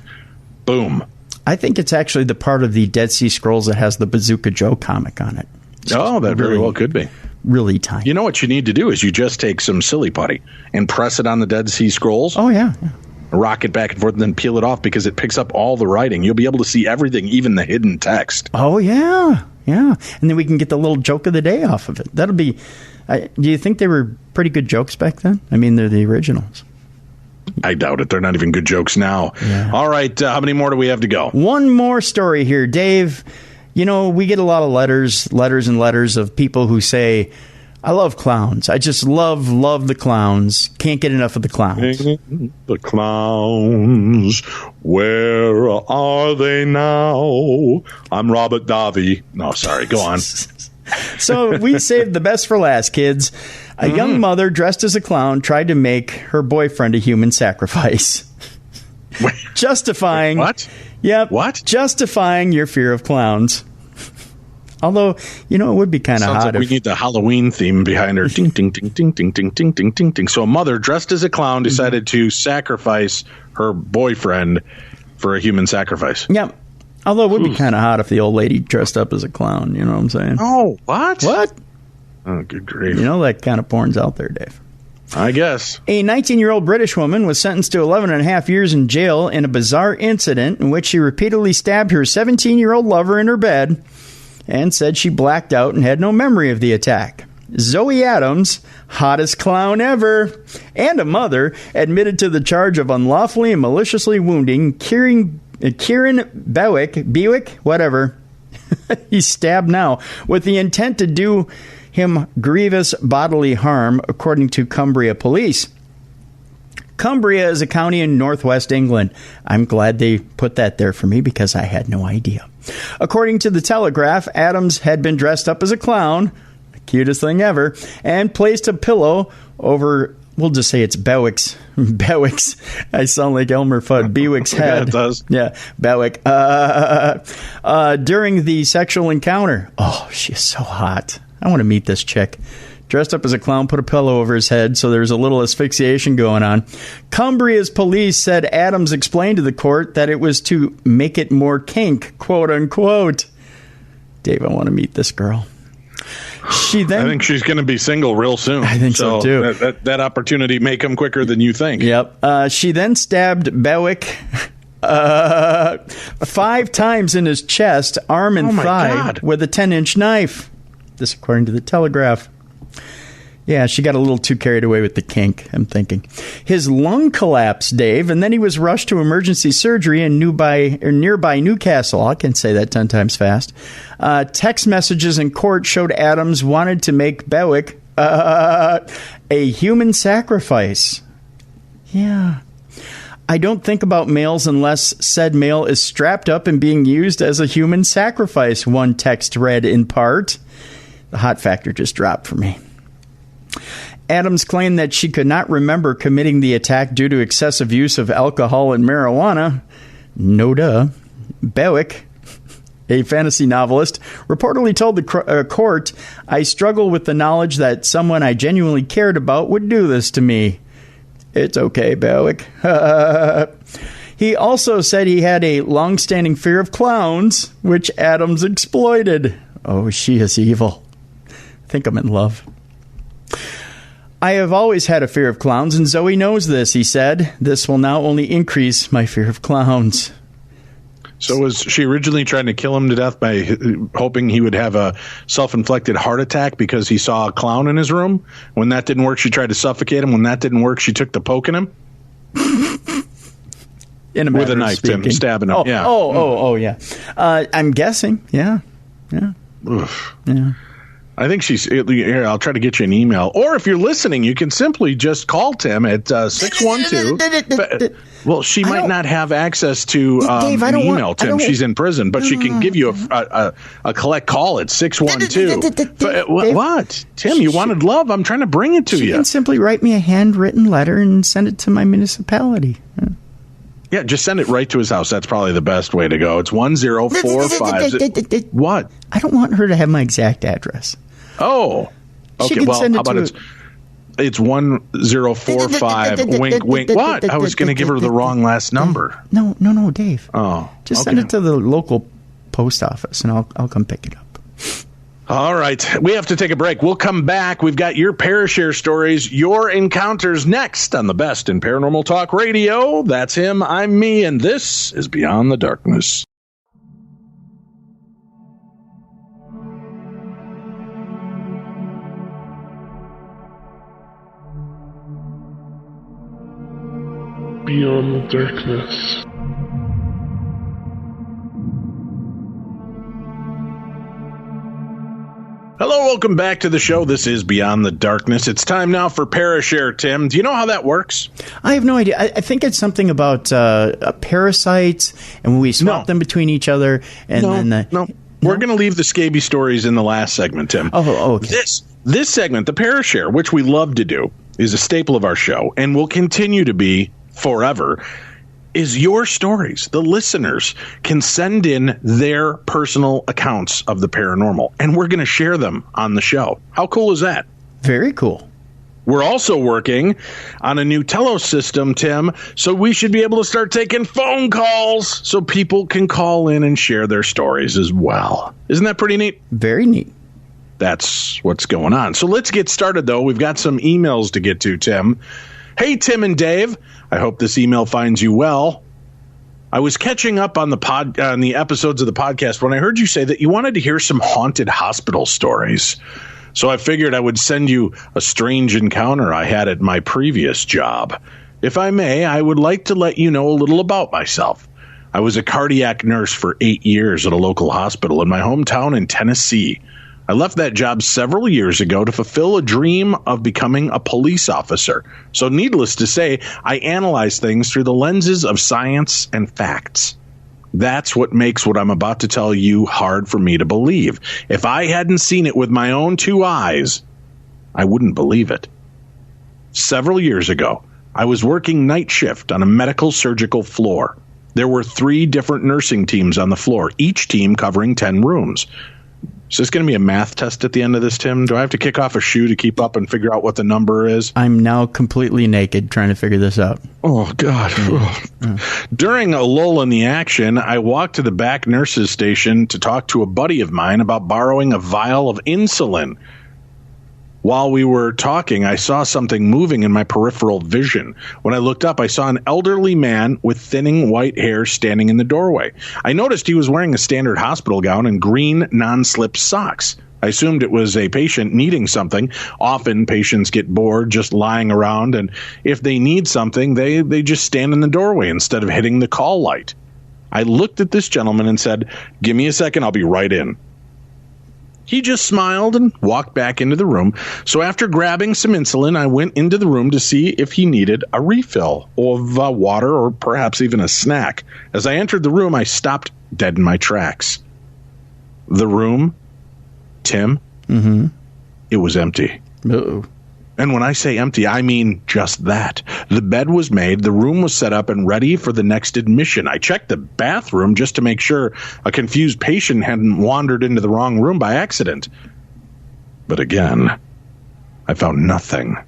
Boom. I think it's actually the part of the Dead Sea Scrolls that has the Bazooka Joe comic on it. That very well could be. Really tiny. You know what you need to do is you just take some silly putty and press it on the Dead Sea Scrolls. Oh yeah. Rock it back and forth, and then peel it off because it picks up all the writing. You'll be able to see everything, even the hidden text. Oh yeah. Yeah, and then we can get the little joke of the day off of it. That'll be... do you think they were pretty good jokes back then? I mean, they're the originals. I doubt it. They're not even good jokes now. Yeah. All right, how many more do we have to go? One more story here, Dave. You know, we get a lot of letters and letters of people who say, I love clowns. I just love the clowns. Can't get enough of the clowns. The clowns, where are they now? I'm Robert Davi. No, sorry, go on. So we saved the best for last, kids. A young mother dressed as a clown tried to make her boyfriend a human sacrifice. Justifying... What? Yep. What? Justifying your fear of clowns. Although, you know, it would be kind of hot. Like we need the Halloween theme behind her. Ding, ding, ding, ding, ding, ding, ding, ding, ding, ding. So a mother dressed as a clown decided to sacrifice her boyfriend for a human sacrifice. Yep. Although it would be kind of hot if the old lady dressed up as a clown. You know what I'm saying? Oh, what? What? Oh, good grief. You know, that kind of porn's out there, Dave. I guess. A 19-year-old British woman was sentenced to 11 and a half years in jail in a bizarre incident in which she repeatedly stabbed her 17-year-old lover in her bed and said she blacked out and had no memory of the attack. Zoe Adams, hottest clown ever, and a mother, admitted to the charge of unlawfully and maliciously wounding, Kieran Bewick, whatever, he's stabbed now with the intent to do him grievous bodily harm, according to Cumbria police. Cumbria is a county in northwest England. I'm glad they put that there for me because I had no idea. According to the Telegraph, Adams had been dressed up as a clown, the cutest thing ever, and placed a pillow over, we'll just say it's Bewick's. I sound like Elmer Fudd. Bewick's head. Yeah, it does. Yeah, Bewick. During the sexual encounter. Oh, she is so hot. I want to meet this chick. Dressed up as a clown, put a pillow over his head, so there's a little asphyxiation going on. Cumbria's police said Adams explained to the court that it was to make it more kink, quote unquote. Dave, I want to meet this girl. I think she's going to be single real soon. I think so too. That opportunity may come quicker than you think. Yep. She then stabbed Bewick 5 times in his chest, arm, and thigh with a 10-inch knife. This according to the Telegraph. Yeah, she got a little too carried away with the kink, I'm thinking. His lung collapsed, Dave, and then he was rushed to emergency surgery in nearby Newcastle. I can say that 10 times fast. Text messages in court showed Adams wanted to make Bewick a human sacrifice. Yeah. I don't think about males unless said male is strapped up and being used as a human sacrifice, one text read in part. The hot factor just dropped for me. Adams claimed that she could not remember committing the attack due to excessive use of alcohol and marijuana. No duh. Bewick, a fantasy novelist, reportedly told the court, "I struggle with the knowledge that someone I genuinely cared about would do this to me." It's okay, Bewick. He also said he had a long-standing fear of clowns, which Adams exploited. Oh, she is evil. I think I'm in love. I have always had a fear of clowns, and Zoe knows this, he said. This will now only increase my fear of clowns. So was she originally trying to kill him to death by hoping he would have a self-inflicted heart attack because he saw a clown in his room? When that didn't work, she tried to suffocate him. When that didn't work, she took the poke in him? With a knife, Tim, stabbing him. Yeah. I'm guessing. Yeah. Oof. Yeah. I think she's here. I'll try to get you an email, or if you're listening, you can simply just call Tim at 612. Well, she might not have access to Dave, an email, Tim. She's in prison, but she can give you a collect call at 612. What, Tim? You wanted love. I'm trying to bring it to you. You can simply write me a handwritten letter and send it to my municipality. Yeah, just send it right to his house. That's probably the best way to go. It's 1045. What? I don't want her to have my exact address. Oh, okay. Well, how about it's 1045. Wink, wink. What? I was going to give her the wrong last number. No, Dave. Oh, just send it to the local post office, and I'll come pick it up. All right. We have to take a break. We'll come back. We've got your ParaShare stories, your encounters next on the best in Paranormal Talk Radio. That's him. I'm me, and this is Beyond the Darkness. Beyond the Darkness. Hello, welcome back to the show. This is Beyond the Darkness. It's time now for ParaShare, Tim. Do you know how that works? I have no idea. I think it's something about parasites, and when we swap them between each other. And No. We're going to leave the scaby stories in the last segment, Tim. Oh, okay. This segment, the ParaShare, which we love to do, is a staple of our show and will continue to be forever, is your stories. The listeners can send in their personal accounts of the paranormal, and we're going to share them on the show. How cool is that? Very cool. We're also working on a new telos system, Tim, so we should be able to start taking phone calls so people can call in and share their stories as well. Isn't that pretty neat? Very neat. That's what's going on. So let's get started, though. We've got some emails to get to, Tim. Hey, Tim and Dave. I hope this email finds you well. I was catching up on the episodes of the podcast when I heard you say that you wanted to hear some haunted hospital stories. So I figured I would send you a strange encounter I had at my previous job. If I may, I would like to let you know a little about myself. I was a cardiac nurse for 8 years at a local hospital in my hometown in Tennessee. I left that job several years ago to fulfill a dream of becoming a police officer. So needless to say, I analyze things through the lenses of science and facts. That's what makes what I'm about to tell you hard for me to believe. If I hadn't seen it with my own 2 eyes, I wouldn't believe it. Several years ago, I was working night shift on a medical surgical floor. There were 3 different nursing teams on the floor, each team covering 10 rooms. Is this going to be a math test at the end of this, Tim? Do I have to kick off a shoe to keep up and figure out what the number is? I'm now completely naked trying to figure this out. Oh, God. During a lull in the action, I walked to the back nurse's station to talk to a buddy of mine about borrowing a vial of insulin. While we were talking, I saw something moving in my peripheral vision. When I looked up, I saw an elderly man with thinning white hair standing in the doorway. I noticed he was wearing a standard hospital gown and green non-slip socks. I assumed it was a patient needing something. Often patients get bored just lying around, and if they need something, they just stand in the doorway instead of hitting the call light. I looked at this gentleman and said, "Give me a second, I'll be right in." He just smiled and walked back into the room. So after grabbing some insulin, I went into the room to see if he needed a refill of water or perhaps even a snack. As I entered the room, I stopped dead in my tracks. The room, Tim, it was empty. Uh-oh. And when I say empty, I mean just that. The bed was made, the room was set up and ready for the next admission. I checked the bathroom just to make sure a confused patient hadn't wandered into the wrong room by accident. But again, I found nothing.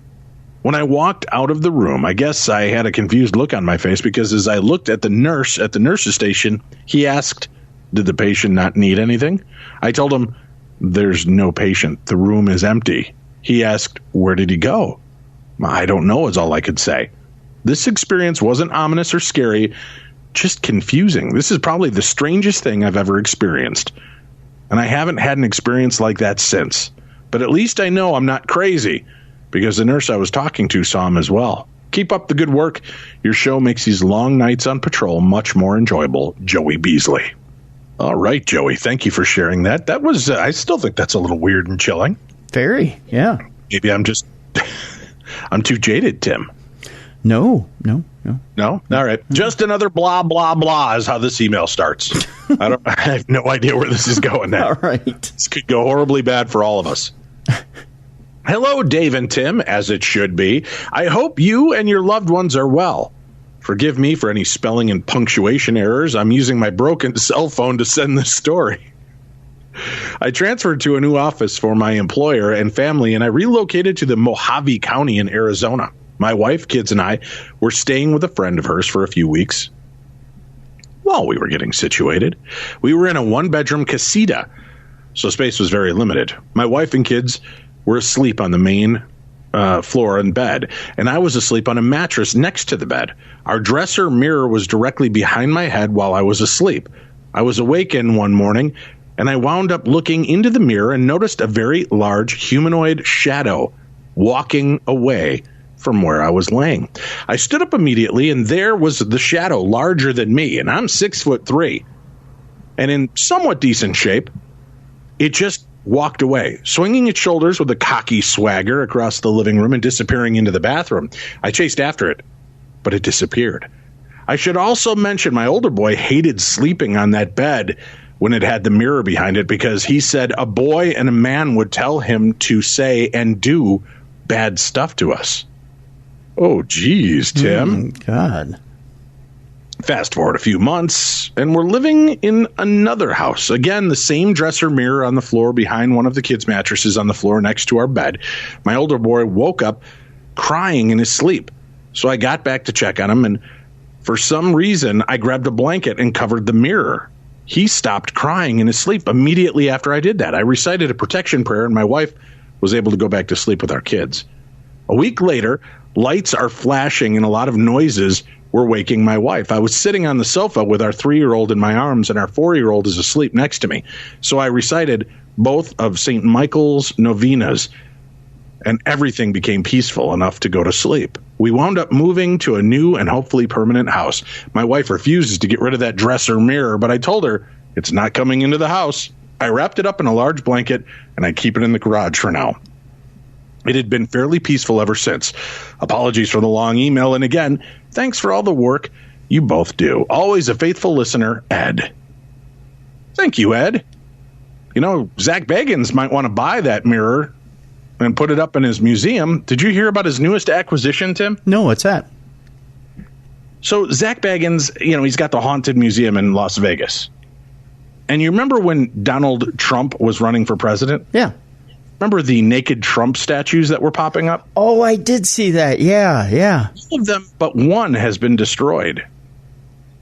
When I walked out of the room, I guess I had a confused look on my face because as I looked at the nurse at the nurse's station, he asked, "Did the patient not need anything?" I told him, "There's no patient. The room is empty." He asked, "Where did he go?" "I don't know," is all I could say. This experience wasn't ominous or scary, just confusing. This is probably the strangest thing I've ever experienced. And I haven't had an experience like that since. But at least I know I'm not crazy, because the nurse I was talking to saw him as well. Keep up the good work. Your show makes these long nights on patrol much more enjoyable. Joey Beasley. All right, Joey, thank you for sharing that. That was, I still think that's a little weird and chilling. Very, yeah. Maybe I'm just, I'm too jaded, Tim. No? All right. Just another blah, blah, blah is how this email starts. I have no idea where this is going now. All right. This could go horribly bad for all of us. Hello, Dave and Tim, as it should be. I hope you and your loved ones are well. Forgive me for any spelling and punctuation errors. I'm using my broken cell phone to send this story. I transferred to a new office for my employer and family, and I relocated to the Mojave County in Arizona. My wife, kids, and I were staying with a friend of hers for a few weeks. While we were getting situated, we were in a one-bedroom casita, so space was very limited. My wife and kids were asleep on the main floor in bed, and I was asleep on a mattress next to the bed. Our dresser mirror was directly behind my head while I was asleep. I was awakened one morning, and I wound up looking into the mirror and noticed a very large humanoid shadow walking away from where I was laying. I stood up immediately, and there was the shadow, larger than me, and I'm 6'3", and in somewhat decent shape. It just walked away, swinging its shoulders with a cocky swagger across the living room and disappearing into the bathroom. I chased after it, but it disappeared. I should also mention my older boy hated sleeping on that bed when it had the mirror behind it because he said a boy and a man would tell him to say and do bad stuff to us. Oh, geez, Tim. God. Fast forward a few months, and we're living in another house. Again, the same dresser mirror on the floor behind one of the kids' mattresses on the floor next to our bed. My older boy woke up crying in his sleep. So I got back to check on him, and for some reason, I grabbed a blanket and covered the mirror. He stopped crying in his sleep immediately after I did that. I recited a protection prayer, and my wife was able to go back to sleep with our kids. A week later, lights are flashing and a lot of noises were waking my wife. I was sitting on the sofa with our 3-year-old in my arms, and our 4-year-old is asleep next to me. So I recited both of St. Michael's novenas, and everything became peaceful enough to go to sleep. We wound up moving to a new and hopefully permanent house. My wife refuses to get rid of that dresser mirror, but I told her it's not coming into the house. I wrapped it up in a large blanket, and I keep it in the garage for now. It had been fairly peaceful ever since. Apologies for the long email, and again, thanks for all the work you both do. Always a faithful listener, Ed. Thank you, Ed. You know, Zach Bagans might want to buy that mirror and put it up in his museum. Did you hear about his newest acquisition, Tim? No, what's that? So Zach Bagans, you know, he's got the Haunted Museum in Las Vegas. And you remember when Donald Trump was running for president? Yeah. Remember the naked Trump statues that were popping up? Oh, I did see that. Yeah. All of them but one has been destroyed.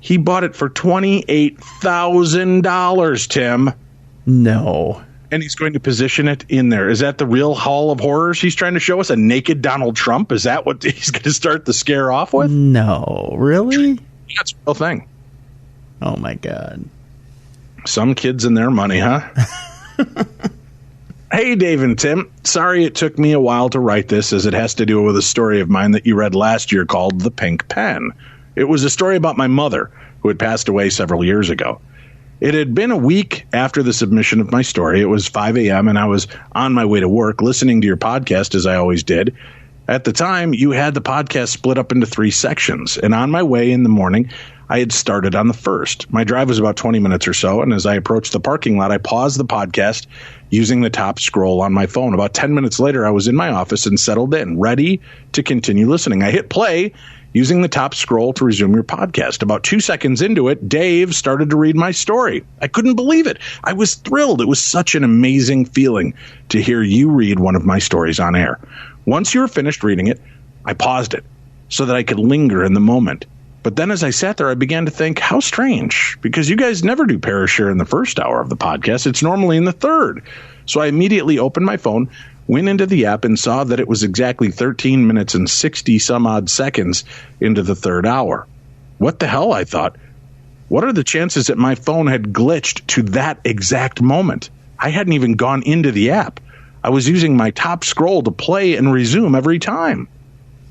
He bought it for $28,000, Tim. No. And he's going to position it in there. Is that the real Hall of Horrors he's trying to show us? A naked Donald Trump? Is that what he's going to start the scare off with? No. Really? That's a real thing. Oh, my God. Some kids and their money, huh? Hey, Dave and Tim. Sorry it took me a while to write this, as it has to do with a story of mine that you read last year called The Pink Pen. It was a story about my mother, who had passed away several years ago. It had been a week after the submission of my story. It was 5 a.m., and I was on my way to work, listening to your podcast, as I always did. At the time, you had the podcast split up into 3 sections, and on my way in the morning, I had started on the first. My drive was about 20 minutes or so, and as I approached the parking lot, I paused the podcast using the top scroll on my phone. About 10 minutes later, I was in my office and settled in, ready to continue listening. I hit play using the top scroll to resume your podcast. About 2 seconds into it, Dave started to read my story. I couldn't believe it. I was thrilled. It was such an amazing feeling to hear you read one of my stories on air. Once you were finished reading it, I paused it so that I could linger in the moment. But then as I sat there, I began to think, how strange, because you guys never do ParaShare in the first hour of the podcast. It's normally in the third. So I immediately opened my phone, went into the app, and saw that it was exactly 13 minutes and 60 some odd seconds into the third hour. What the hell, I thought. What are the chances that my phone had glitched to that exact moment? I hadn't even gone into the app. I was using my top scroll to play and resume every time.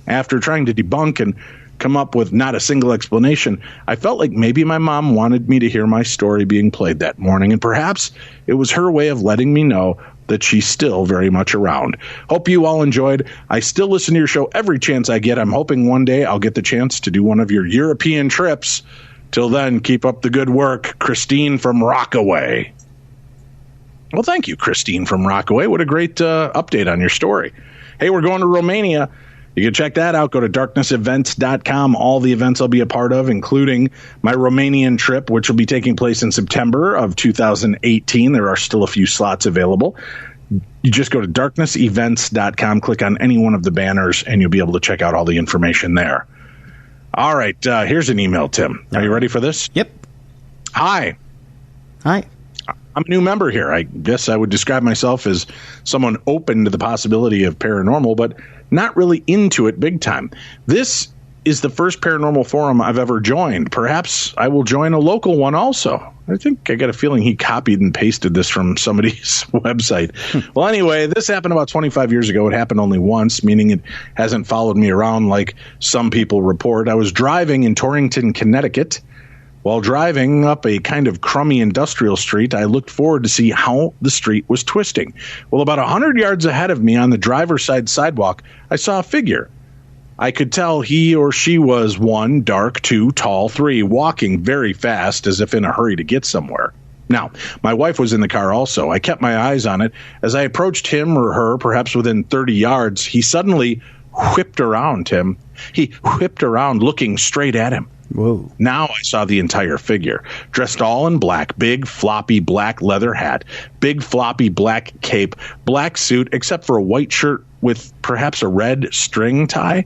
After trying to debunk and come up with not a single explanation, I felt like maybe my mom wanted me to hear my story being played that morning, and perhaps it was her way of letting me know that she's still very much around. Hope you all enjoyed. I still listen to your show every chance I get. I'm hoping one day I'll get the chance to do one of your European trips. Till then, keep up the good work. Christine from Rockaway. Well, thank you, Christine from Rockaway. What a great update on your story. Hey, we're going to Romania. You can check that out. Go to darknessevents.com. All the events I'll be a part of, including my Romanian trip, which will be taking place in September of 2018. There are still a few slots available. You just go to darknessevents.com, click on any one of the banners, and you'll be able to check out all the information there. All right. Here's an email, Tim. Are you ready for this? Yep. Hi. Hi. I'm a new member here. I guess I would describe myself as someone open to the possibility of paranormal, but not really into it big time. This is the first paranormal forum I've ever joined. Perhaps I will join a local one also. I think I got a feeling he copied and pasted this from somebody's website. Well, anyway, this happened about 25 years ago. It happened only once, meaning it hasn't followed me around like some people report. I was driving in Torrington, Connecticut. While driving up a kind of crummy industrial street, I looked forward to see how the street was twisting. Well, about 100 yards ahead of me on the driver's side sidewalk, I saw a figure. I could tell he or she was 1, dark, 2, tall, 3, walking very fast as if in a hurry to get somewhere. Now, my wife was in the car also. I kept my eyes on it. As I approached him or her, perhaps within 30 yards, he suddenly whipped around, Tim. He whipped around looking straight at him. Whoa. Now I saw the entire figure, dressed all in black, big, floppy, black leather hat, big, floppy, black cape, black suit, except for a white shirt with perhaps a red string tie,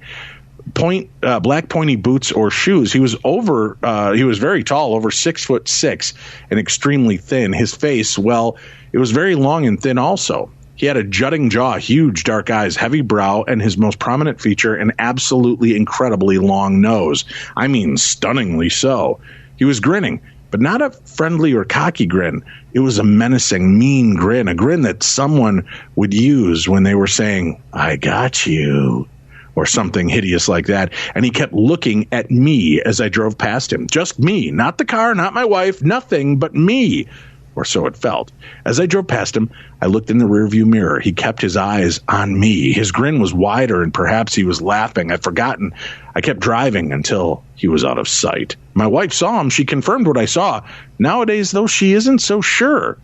black pointy boots or shoes. He was very tall, over 6'6", and extremely thin. His face, well, it was very long and thin also. He had a jutting jaw, huge dark eyes, heavy brow, and his most prominent feature, an absolutely incredibly long nose. I mean, stunningly so. He was grinning, but not a friendly or cocky grin. It was a menacing, mean grin, a grin that someone would use when they were saying, "I got you," or something hideous like that. And he kept looking at me as I drove past him. Just me, not the car, not my wife, nothing but me. Or so it felt. As I drove past him, I looked in the rearview mirror. He kept his eyes on me. His grin was wider, and perhaps he was laughing. I'd forgotten. I kept driving until he was out of sight. My wife saw him. She confirmed what I saw. Nowadays, though, she isn't so sure.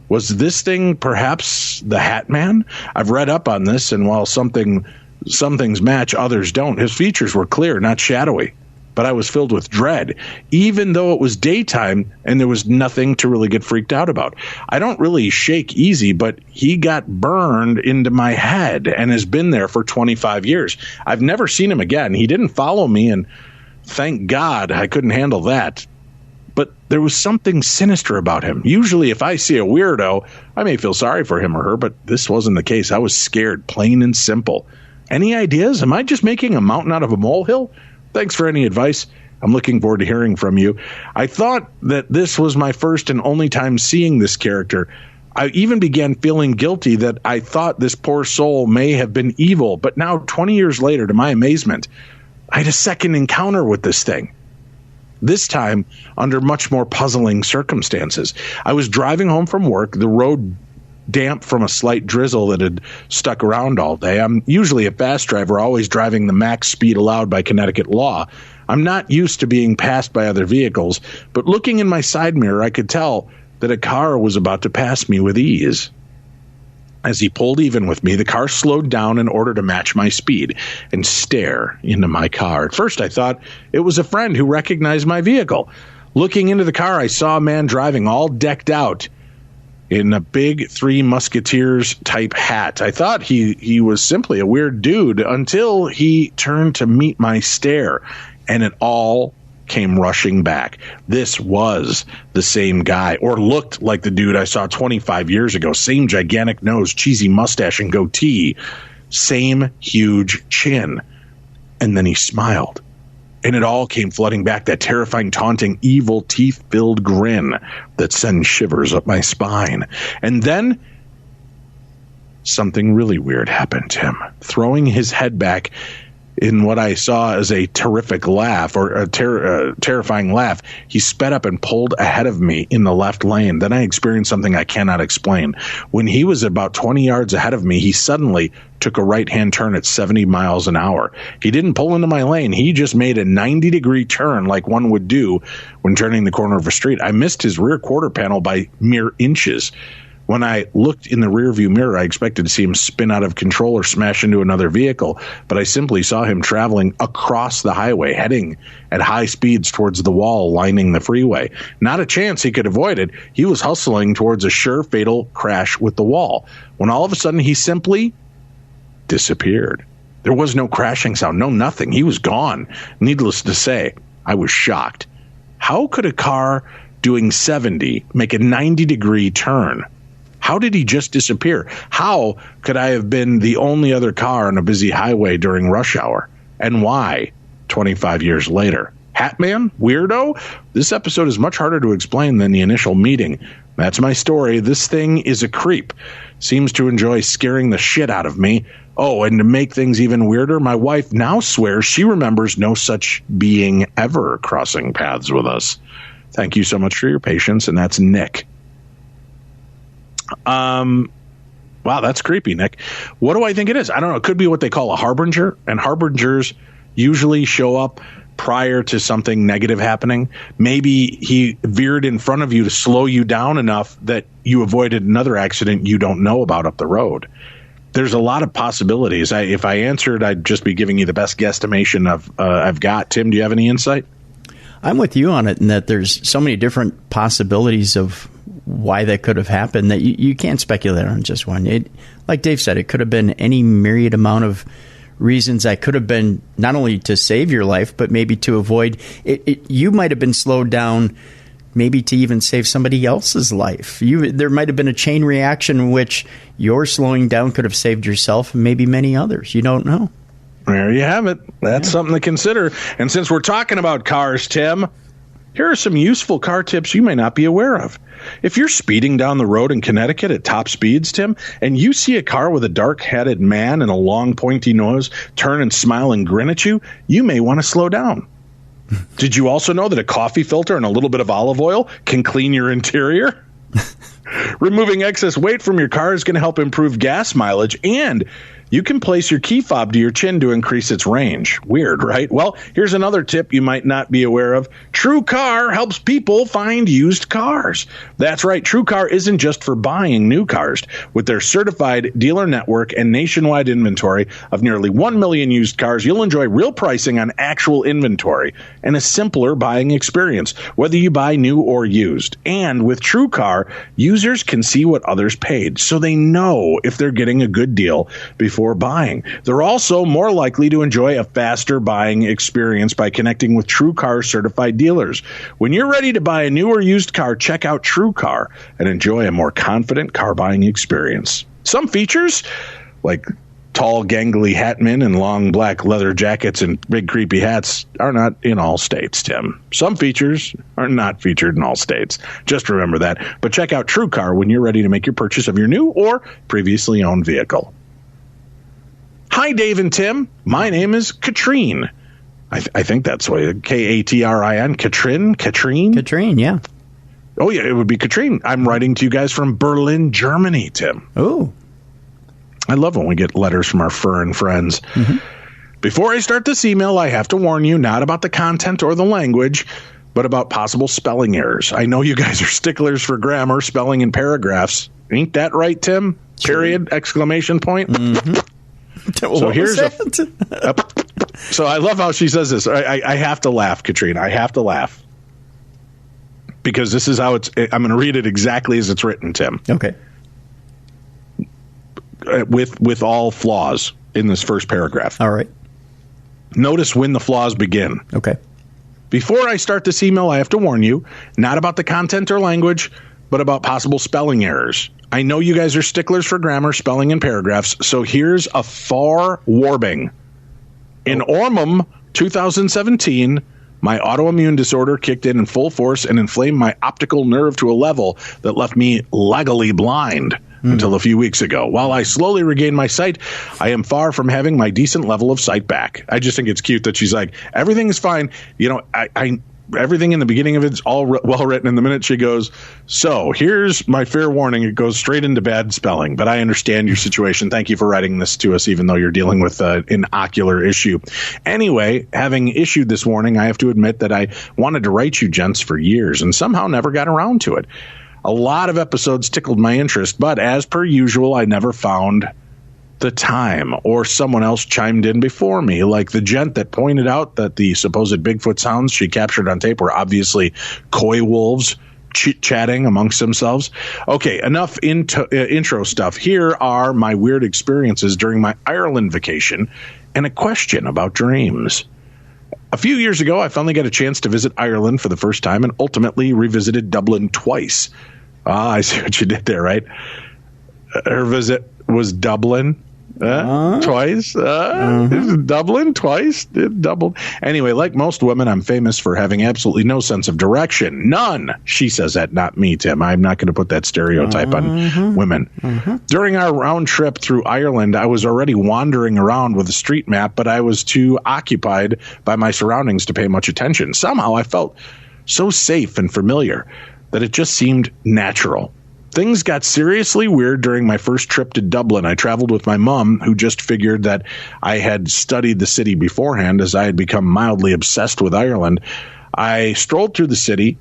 Was this thing perhaps the Hat Man? I've read up on this, and while some things match, others don't. His features were clear, not shadowy. But I was filled with dread, even though it was daytime and there was nothing to really get freaked out about. I don't really shake easy, but he got burned into my head and has been there for 25 years. I've never seen him again. He didn't follow me, and thank God I couldn't handle that. But there was something sinister about him. Usually if I see a weirdo, I may feel sorry for him or her, but this wasn't the case. I was scared, plain and simple. Any ideas? Am I just making a mountain out of a molehill? Thanks for any advice. I'm looking forward to hearing from you. I thought that this was my first and only time seeing this character. I even began feeling guilty that I thought this poor soul may have been evil. But now, 20 years later, to my amazement, I had a second encounter with this thing. This time, under much more puzzling circumstances. I was driving home from work, the road damp from a slight drizzle that had stuck around all day. I'm usually a fast driver, always driving the max speed allowed by Connecticut law. I'm not used to being passed by other vehicles, but looking in my side mirror, I could tell that a car was about to pass me with ease. As he pulled even with me, the car slowed down in order to match my speed and stare into my car. At first, I thought it was a friend who recognized my vehicle. Looking into the car, I saw a man driving all decked out in a big Three Musketeers type hat. I thought he was simply a weird dude until he turned to meet my stare, and it all came rushing back. This was the same guy, or looked like the dude I saw 25 years ago. Same gigantic nose, cheesy mustache, and goatee. Same huge chin. And then he smiled. And it all came flooding back, that terrifying, taunting, evil, teeth-filled grin that sends shivers up my spine. And then something really weird happened to him. Throwing his head back in what I saw as a terrific laugh, or a terrifying laugh, he sped up and pulled ahead of me in the left lane. Then I experienced something I cannot explain. When he was about 20 yards ahead of me, he suddenly took a right-hand turn at 70 miles an hour. He didn't pull into my lane. He just made a 90-degree turn like one would do when turning the corner of a street. I missed his rear quarter panel by mere inches. When I looked in the rearview mirror, I expected to see him spin out of control or smash into another vehicle, but I simply saw him traveling across the highway, heading at high speeds towards the wall lining the freeway. Not a chance he could avoid it. He was hustling towards a sure fatal crash with the wall, when all of a sudden he simply disappeared. There was no crashing sound, no nothing. He was gone. Needless to say, I was shocked. How could a car doing 70 make a 90-degree turn? How did he just disappear? How could I have been the only other car on a busy highway during rush hour? And why 25 years later? Hatman? Weirdo? This episode is much harder to explain than the initial meeting. That's my story. This thing is a creep. Seems to enjoy scaring the shit out of me. Oh, and to make things even weirder, my wife now swears she remembers no such being ever crossing paths with us. Thank you so much for your patience, and that's Nick. Wow, that's creepy, Nick. What do I think it is? I don't know. It could be what they call a harbinger, and harbingers usually show up prior to something negative happening. Maybe he veered in front of you to slow you down enough that you avoided another accident you don't know about up the road. There's a lot of possibilities. If I answered, I'd just be giving you the best guesstimation I've got. Tim, do you have any insight? I'm with you on it, in that there's so many different possibilities of why that could have happened that you can't speculate on just one. Like Dave said, it could have been any myriad amount of reasons. That could have been not only to save your life, but maybe to avoid it. You might have been slowed down maybe to even save somebody else's life. There might have been a chain reaction in which your slowing down could have saved yourself and maybe many others. You don't know. There you have it. That's something to consider. And since we're talking about cars, Tim, Here are some useful car tips you may not be aware of. If you're speeding down the road in Connecticut at top speeds, Tim, and you see a car with a dark-headed man and a long, pointy nose turn and smile and grin at you, you may want to slow down. Did you also know that a coffee filter and a little bit of olive oil can clean your interior? Removing excess weight from your car is going to help improve gas mileage, and you can place your key fob to your chin to increase its range. Weird, right? Well, here's another tip you might not be aware of. TrueCar helps people find used cars. That's right. TrueCar isn't just for buying new cars. With their certified dealer network and nationwide inventory of nearly 1 million used cars, you'll enjoy real pricing on actual inventory and a simpler buying experience, whether you buy new or used. And with TrueCar, users can see what others paid, so they know if they're getting a good deal before buying. They're also more likely to enjoy a faster buying experience by connecting with TrueCar certified dealers. When you're ready to buy a new or used car, check out TrueCar and enjoy a more confident car buying experience. Some features, like tall, gangly hatmen and long black leather jackets and big creepy hats, are not in all states, Tim. Some features are not featured in all states. Just remember that. But check out TrueCar when you're ready to make your purchase of your new or previously owned vehicle. Hi, Dave and Tim. My name is Katrine. I think that's what, Katrin? Katrine? Katrine, yeah. Oh, yeah, it would be Katrine. I'm writing to you guys from Berlin, Germany, Tim. Oh. I love when we get letters from our foreign friends. Mm-hmm. Before I start this email, I have to warn you not about the content or the language, but about possible spelling errors. I know you guys are sticklers for grammar, spelling, and paragraphs. Ain't that right, Tim? Sure. Period, exclamation point. Mm-hmm. So here's so I love how she says this. I have to laugh, Katrina. I have to laugh because this is how I'm going to read it exactly as it's written, Tim. Okay. With all flaws in this first paragraph. All right. Notice when the flaws begin. Okay. Before I start this email, I have to warn you, not about the content or language, but about possible spelling errors. I know you guys are sticklers for grammar, spelling, and paragraphs, so here's a forewarning. In Ormum 2017, my autoimmune disorder kicked in full force and inflamed my optical nerve to a level that left me legally blind until a few weeks ago. While I slowly regained my sight, I am far from having my decent level of sight back. I just think it's cute that she's like, everything is fine. You know, everything in the beginning of it's all well written. And the minute she goes, so here's my fair warning, it goes straight into bad spelling. But I understand your situation. Thank you for writing this to us, even though you're dealing with an ocular issue. Anyway, having issued this warning, I have to admit that I wanted to write you gents for years and somehow never got around to it. A lot of episodes tickled my interest, but as per usual, I never found the time, or someone else chimed in before me, like the gent that pointed out that the supposed Bigfoot sounds she captured on tape were obviously coy wolves chit-chatting amongst themselves. Okay, enough intro stuff. Here are my weird experiences during my Ireland vacation and a question about dreams. A few years ago, I finally got a chance to visit Ireland for the first time and ultimately revisited Dublin twice. I see what you did there, right? Her visit was Dublin twice. Dublin twice. Doubled. Anyway, like most women, I'm famous for having absolutely no sense of direction. None. She says that, not me, Tim. I'm not going to put that stereotype on women. During our round trip through Ireland, I was already wandering around with a street map, but I was too occupied by my surroundings to pay much attention. Somehow I felt so safe and familiar that it just seemed natural. Things got seriously weird during my first trip to Dublin. I traveled with my mom, who just figured that I had studied the city beforehand, as I had become mildly obsessed with Ireland. I strolled through the city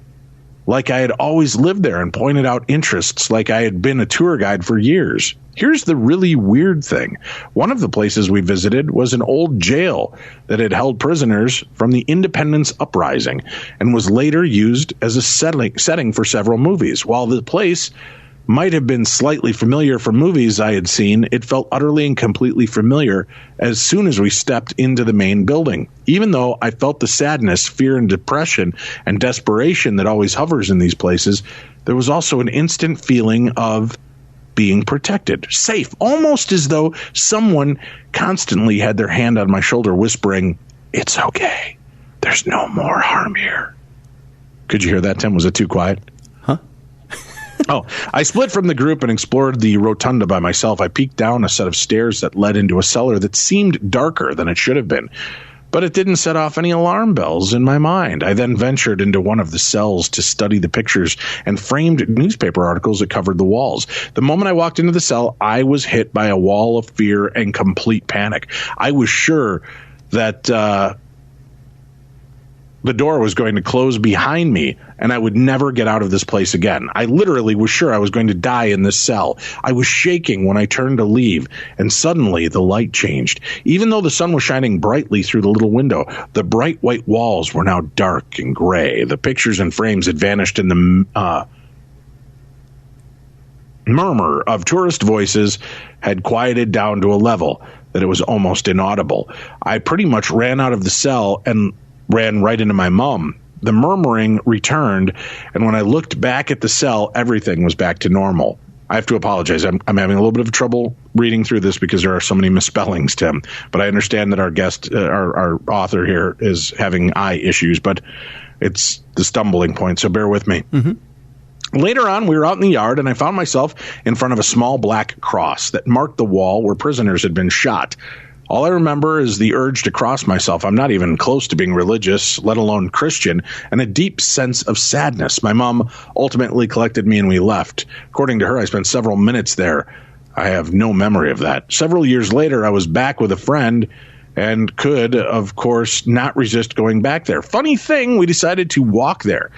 like I had always lived there and pointed out interests like I had been a tour guide for years. Here's the really weird thing. One of the places we visited was an old jail that had held prisoners from the Independence Uprising and was later used as a setting for several movies. While the place might have been slightly familiar from movies I had seen, it felt utterly and completely familiar as soon as we stepped into the main building. Even though I felt the sadness, fear, and depression and desperation that always hovers in these places, there was also an instant feeling of being protected, safe, almost as though someone constantly had their hand on my shoulder whispering, "It's okay. There's no more harm here." Could you hear that, Tim? Was it too quiet? Huh? Oh, I split from the group and explored the rotunda by myself. I peeked down a set of stairs that led into a cellar that seemed darker than it should have been, but it didn't set off any alarm bells in my mind. I then ventured into one of the cells to study the pictures and framed newspaper articles that covered the walls. The moment I walked into the cell, I was hit by a wall of fear and complete panic. I was sure that the door was going to close behind me and I would never get out of this place again. I literally was sure I was going to die in this cell. I was shaking when I turned to leave, and suddenly the light changed. Even though the sun was shining brightly through the little window, the bright white walls were now dark and gray. The pictures and frames had vanished, and the murmur of tourist voices had quieted down to a level that it was almost inaudible. I pretty much ran out of the cell and ran right into my mom. The murmuring returned, and when I looked back at the cell, everything was back to normal. I have to apologize. I'm having a little bit of trouble reading through this because there are so many misspellings, Tim. But I understand that our guest, our author here, is having eye issues, but it's the stumbling point, so bear with me. Mm-hmm. Later on, we were out in the yard, and I found myself in front of a small black cross that marked the wall where prisoners had been shot. All I remember is the urge to cross myself. I'm not even close to being religious, let alone Christian, and a deep sense of sadness. My mom ultimately collected me and we left. According to her, I spent several minutes there. I have no memory of that. Several years later, I was back with a friend and could, of course, not resist going back there. Funny thing, we decided to walk there,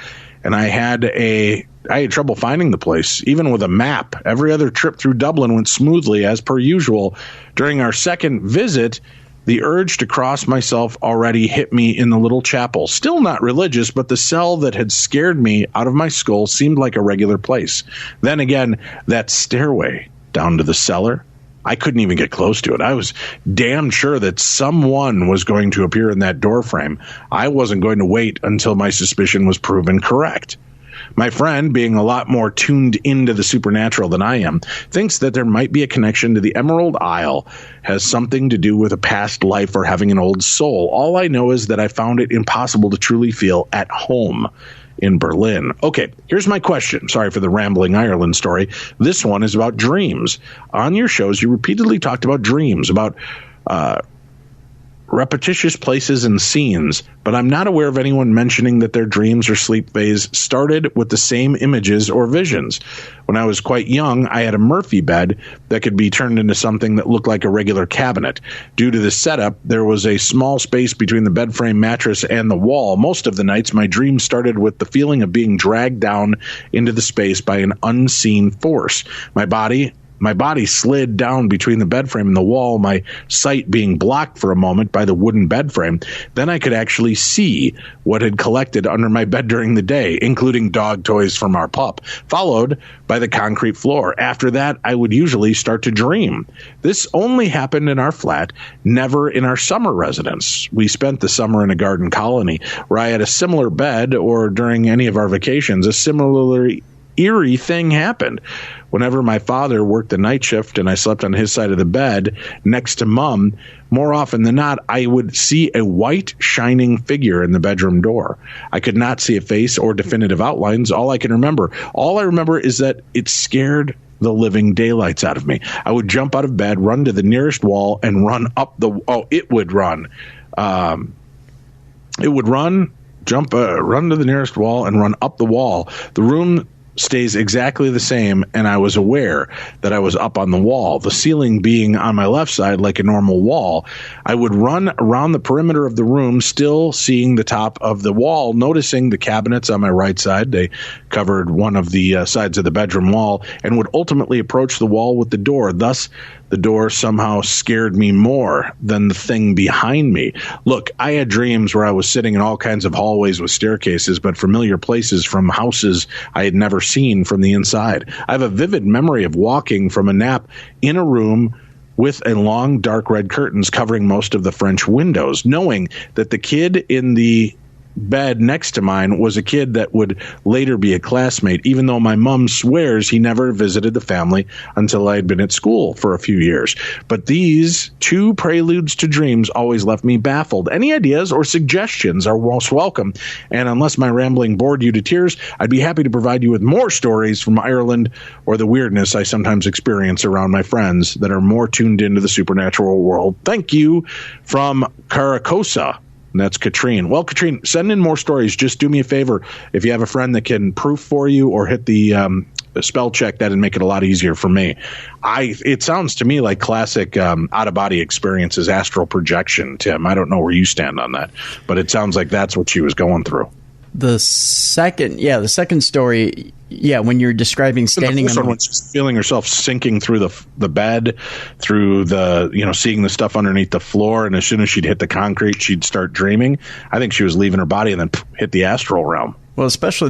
and I had trouble finding the place, even with a map. Every other trip through Dublin went smoothly as per usual. During our second visit, the urge to cross myself already hit me in the little chapel. Still not religious, but the cell that had scared me out of my skull seemed like a regular place. Then again, that stairway down to the cellar, I couldn't even get close to it. I was damn sure that someone was going to appear in that doorframe. I wasn't going to wait until my suspicion was proven correct. My friend, being a lot more tuned into the supernatural than I am, thinks that there might be a connection to the Emerald Isle, has something to do with a past life or having an old soul. All I know is that I found it impossible to truly feel at home in Berlin. Okay, here's my question. Sorry for the rambling Ireland story. This one is about dreams. On your shows, you repeatedly talked about dreams, about repetitious places and scenes, but I'm not aware of anyone mentioning that their dreams or sleep phase started with the same images or visions. When I was quite young, I had a Murphy bed that could be turned into something that looked like a regular cabinet. Due to the setup, there was a small space between the bed frame mattress and the wall. Most of the nights, my dreams started with the feeling of being dragged down into the space by an unseen force. My body slid down between the bed frame and the wall, my sight being blocked for a moment by the wooden bed frame. Then I could actually see what had collected under my bed during the day, including dog toys from our pup, followed by the concrete floor. After that, I would usually start to dream. This only happened in our flat, never in our summer residence. We spent the summer in a garden colony where I had a similar bed, or during any of our vacations, a similarly eerie thing happened. Whenever my father worked the night shift and I slept on his side of the bed next to Mom, more often than not, I would see a white shining figure in the bedroom door. I could not see a face or definitive outlines. All I remember is that it scared the living daylights out of me. I would jump out of bed, run to the nearest wall, and run up the run to the nearest wall and run up the wall. The room stays exactly the same, and I was aware that I was up on the wall, the ceiling being on my left side like a normal wall. I would run around the perimeter of the room, still seeing the top of the wall, noticing the cabinets on my right side. They covered one of the sides of the bedroom wall, and would ultimately approach the wall with the door. Thus, the door somehow scared me more than the thing behind me. Look, I had dreams where I was sitting in all kinds of hallways with staircases, but familiar places from houses I had never seen from the inside. I have a vivid memory of walking from a nap in a room with a long dark red curtains covering most of the French windows, knowing that the kid in the bed next to mine was a kid that would later be a classmate, even though my mom swears he never visited the family until I had been at school for a few years. But these two preludes to dreams always left me baffled. Any ideas or suggestions are most welcome. And unless my rambling bored you to tears, I'd be happy to provide you with more stories from Ireland or the weirdness I sometimes experience around my friends that are more tuned into the supernatural world. Thank you, from Caracosa. And that's Katrine. Well, Katrine, send in more stories. Just do me a favor. If you have a friend that can proof for you or hit the spell check, that'd make it a lot easier for me. It sounds to me like classic out-of-body experiences, astral projection, Tim. I don't know where you stand on that, but it sounds like that's what she was going through. The second story, when you're describing standing on when she's feeling herself sinking through the bed, through the, seeing the stuff underneath the floor, and as soon as she'd hit the concrete, she'd start dreaming. I think she was leaving her body and then hit the astral realm. Well, especially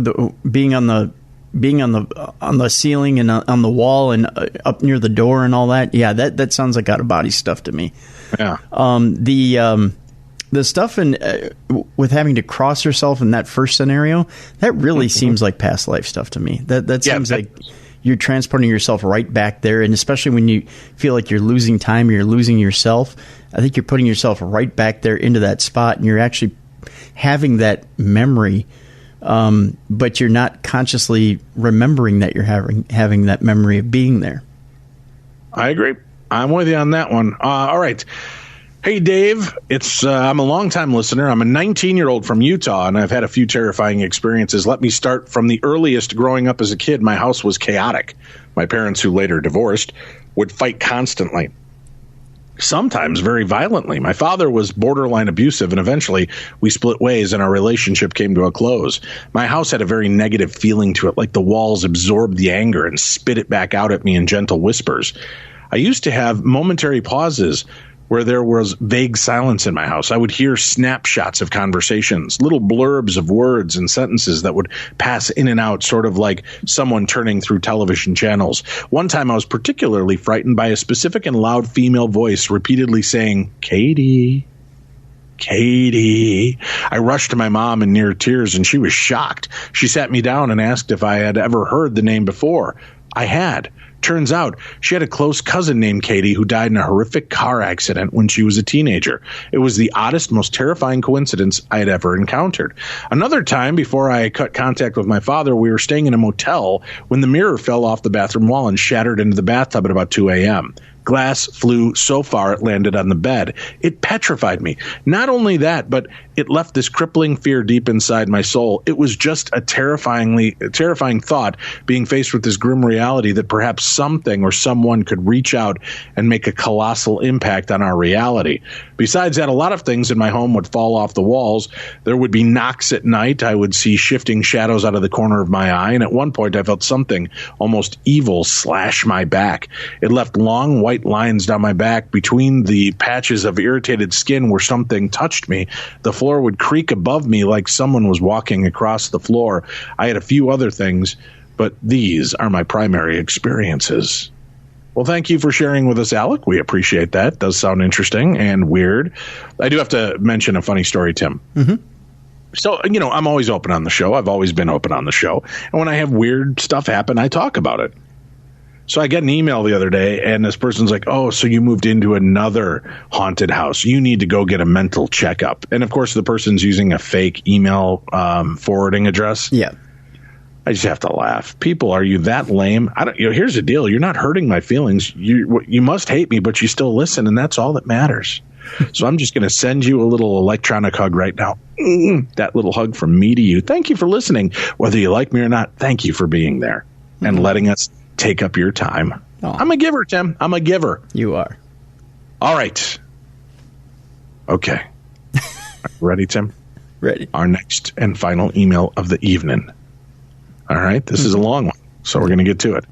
being on the ceiling and on the wall and up near the door and all that. Yeah, that sounds like out of body stuff to me. Yeah. The stuff with having to cross herself in that first scenario, that really seems like past life stuff to me. That seems like you're transporting yourself right back there, and especially when you feel like you're losing time, you're losing yourself. I think you're putting yourself right back there into that spot, and you're actually having that memory, but you're not consciously remembering that you're having that memory of being there. I agree. I'm with you on that one. All right. Hey, Dave, I'm a longtime listener. I'm a 19-year-old from Utah, and I've had a few terrifying experiences. Let me start from the earliest. Growing up as a kid, my house was chaotic. My parents, who later divorced, would fight constantly, sometimes very violently. My father was borderline abusive, and eventually we split ways and our relationship came to a close. My house had a very negative feeling to it, like the walls absorbed the anger and spit it back out at me in gentle whispers. I used to have momentary pauses where there was vague silence in my house. I would hear snapshots of conversations, little blurbs of words and sentences that would pass in and out, sort of like someone turning through television channels. One time I was particularly frightened by a specific and loud female voice repeatedly saying, "Katie, Katie." I rushed to my mom in near tears, and she was shocked. She sat me down and asked if I had ever heard the name before. I had. Turns out she had a close cousin named Katie who died in a horrific car accident when she was a teenager. It was the oddest, most terrifying coincidence I had ever encountered. Another time, before I cut contact with my father, we were staying in a motel when the mirror fell off the bathroom wall and shattered into the bathtub at about 2 a.m. Glass flew so far it landed on the bed. It petrified me. Not only that, but it left this crippling fear deep inside my soul. It was just a terrifying thought, being faced with this grim reality that perhaps something or someone could reach out and make a colossal impact on our reality. Besides that, a lot of things in my home would fall off the walls. There would be knocks at night. I would see shifting shadows out of the corner of my eye. And at one point, I felt something almost evil slash my back. It left long white lines down my back between the patches of irritated skin where something touched me. The floor would creak above me like someone was walking across the floor. I had a few other things, but these are my primary experiences. Well, thank you for sharing with us, Alec. We appreciate that. It does sound interesting and weird. I do have to mention a funny story, Tim. Mm-hmm. So, I'm always open on the show. I've always been open on the show. And when I have weird stuff happen, I talk about it. So I got an email the other day, and this person's like, "Oh, so you moved into another haunted house. You need to go get a mental checkup." And, of course, the person's using a fake email forwarding address. Yeah. I just have to laugh. People, are you that lame? Here's the deal. You're not hurting my feelings. You must hate me, but you still listen, and that's all that matters. So I'm just going to send you a little electronic hug right now. That little hug from me to you. Thank you for listening. Whether you like me or not, thank you for being there and letting us take up your time. Oh. I'm a giver, Tim. I'm a giver. You are. All right. Okay. Ready, Tim? Ready. Our next and final email of the evening. All right. This is a long one, so we're going to get to it.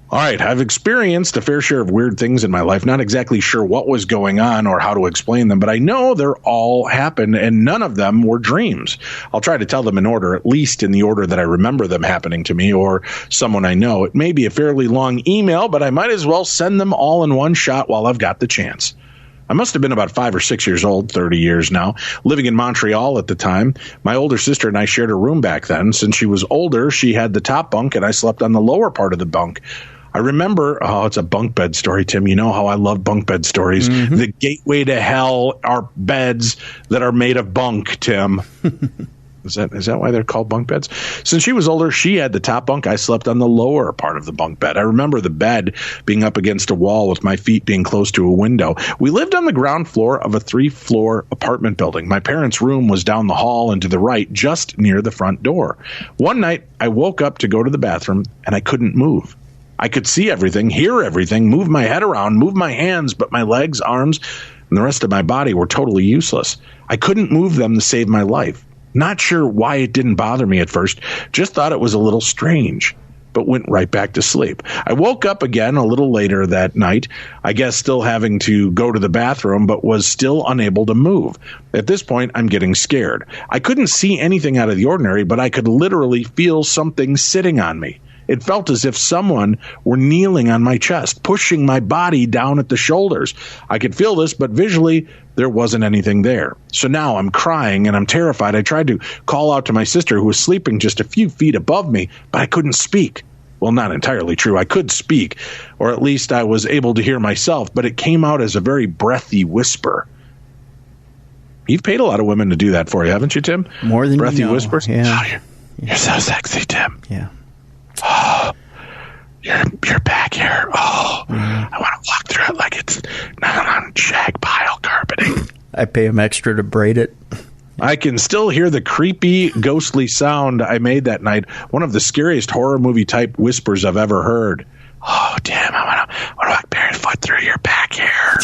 All right. I've experienced a fair share of weird things in my life. Not exactly sure what was going on or how to explain them, but I know they're all happened, and none of them were dreams. I'll try to tell them in order, at least in the order that I remember them happening to me or someone I know. It may be a fairly long email, but I might as well send them all in one shot while I've got the chance. I must have been about 5 or 6 years old, 30 years now, living in Montreal at the time. My older sister and I shared a room back then. Since she was older, she had the top bunk and I slept on the lower part of the bunk. I remember, it's a bunk bed story, Tim. You know how I love bunk bed stories. Mm-hmm. The gateway to hell are beds that are made of bunk, Tim. Is that why they're called bunk beds? Since she was older, she had the top bunk. I slept on the lower part of the bunk bed. I remember the bed being up against a wall with my feet being close to a window. We lived on the ground floor of a 3-floor apartment building. My parents' room was down the hall and to the right, just near the front door. One night, I woke up to go to the bathroom, and I couldn't move. I could see everything, hear everything, move my head around, move my hands, but my legs, arms, and the rest of my body were totally useless. I couldn't move them to save my life. Not sure why it didn't bother me at first, just thought it was a little strange, but went right back to sleep. I woke up again a little later that night, I guess still having to go to the bathroom, but was still unable to move. At this point, I'm getting scared. I couldn't see anything out of the ordinary, but I could literally feel something sitting on me. It felt as if someone were kneeling on my chest, pushing my body down at the shoulders. I could feel this, but visually, there wasn't anything there. So now I'm crying and I'm terrified. I tried to call out to my sister who was sleeping just a few feet above me, but I couldn't speak. Well, not entirely true. I could speak, or at least I was able to hear myself, but it came out as a very breathy whisper. You've paid a lot of women to do that for you, haven't you, Tim? More than breathy you know. Whispers? Yeah. Oh, you're so sexy, Tim. Yeah. Oh, you're back here. Oh, I want to walk through it like it's not on shag pile carpeting. I pay him extra to braid it. I can still hear the creepy, ghostly sound I made that night. One of the scariest horror movie type whispers I've ever heard. Oh, damn, I want to walk barefoot through your back here.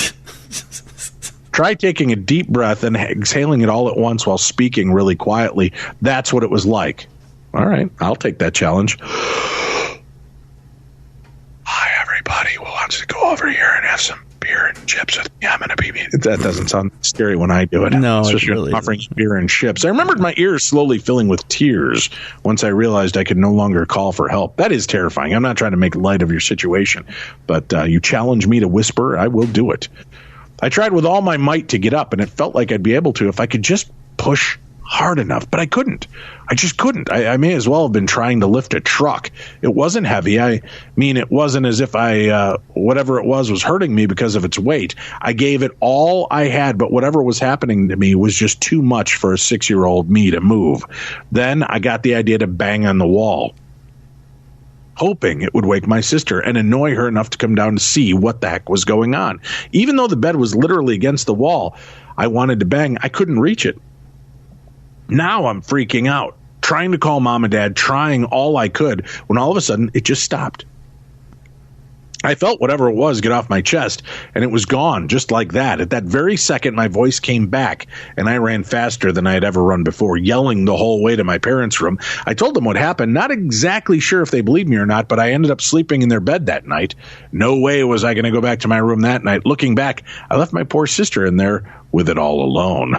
Try taking a deep breath and exhaling it all at once while speaking really quietly. That's what it was like. All right, I'll take that challenge. Hi, everybody who wants to go over here and have some beer and chips with me. I'm going to be... That doesn't sound scary when I do it. No, especially it really offering beer and chips. I remembered my ears slowly filling with tears once I realized I could no longer call for help. That is terrifying. I'm not trying to make light of your situation, but you challenge me to whisper, I will do it. I tried with all my might to get up, and it felt like I'd be able to if I could just push hard enough, but I couldn't. I just couldn't. I may as well have been trying to lift a truck. It wasn't heavy. I mean, it wasn't as if whatever it was hurting me because of its weight. I gave it all I had, but whatever was happening to me was just too much for a 6-year-old me to move. Then I got the idea to bang on the wall, hoping it would wake my sister and annoy her enough to come down to see what the heck was going on. Even though the bed was literally against the wall, I wanted to bang. I couldn't reach it. Now I'm freaking out, trying to call mom and dad, trying all I could, when all of a sudden it just stopped. I felt whatever it was get off my chest, and it was gone just like that. At that very second, my voice came back, and I ran faster than I had ever run before, yelling the whole way to my parents' room. I told them what happened, not exactly sure if they believed me or not, but I ended up sleeping in their bed that night. No way was I going to go back to my room that night. Looking back, I left my poor sister in there with it all alone.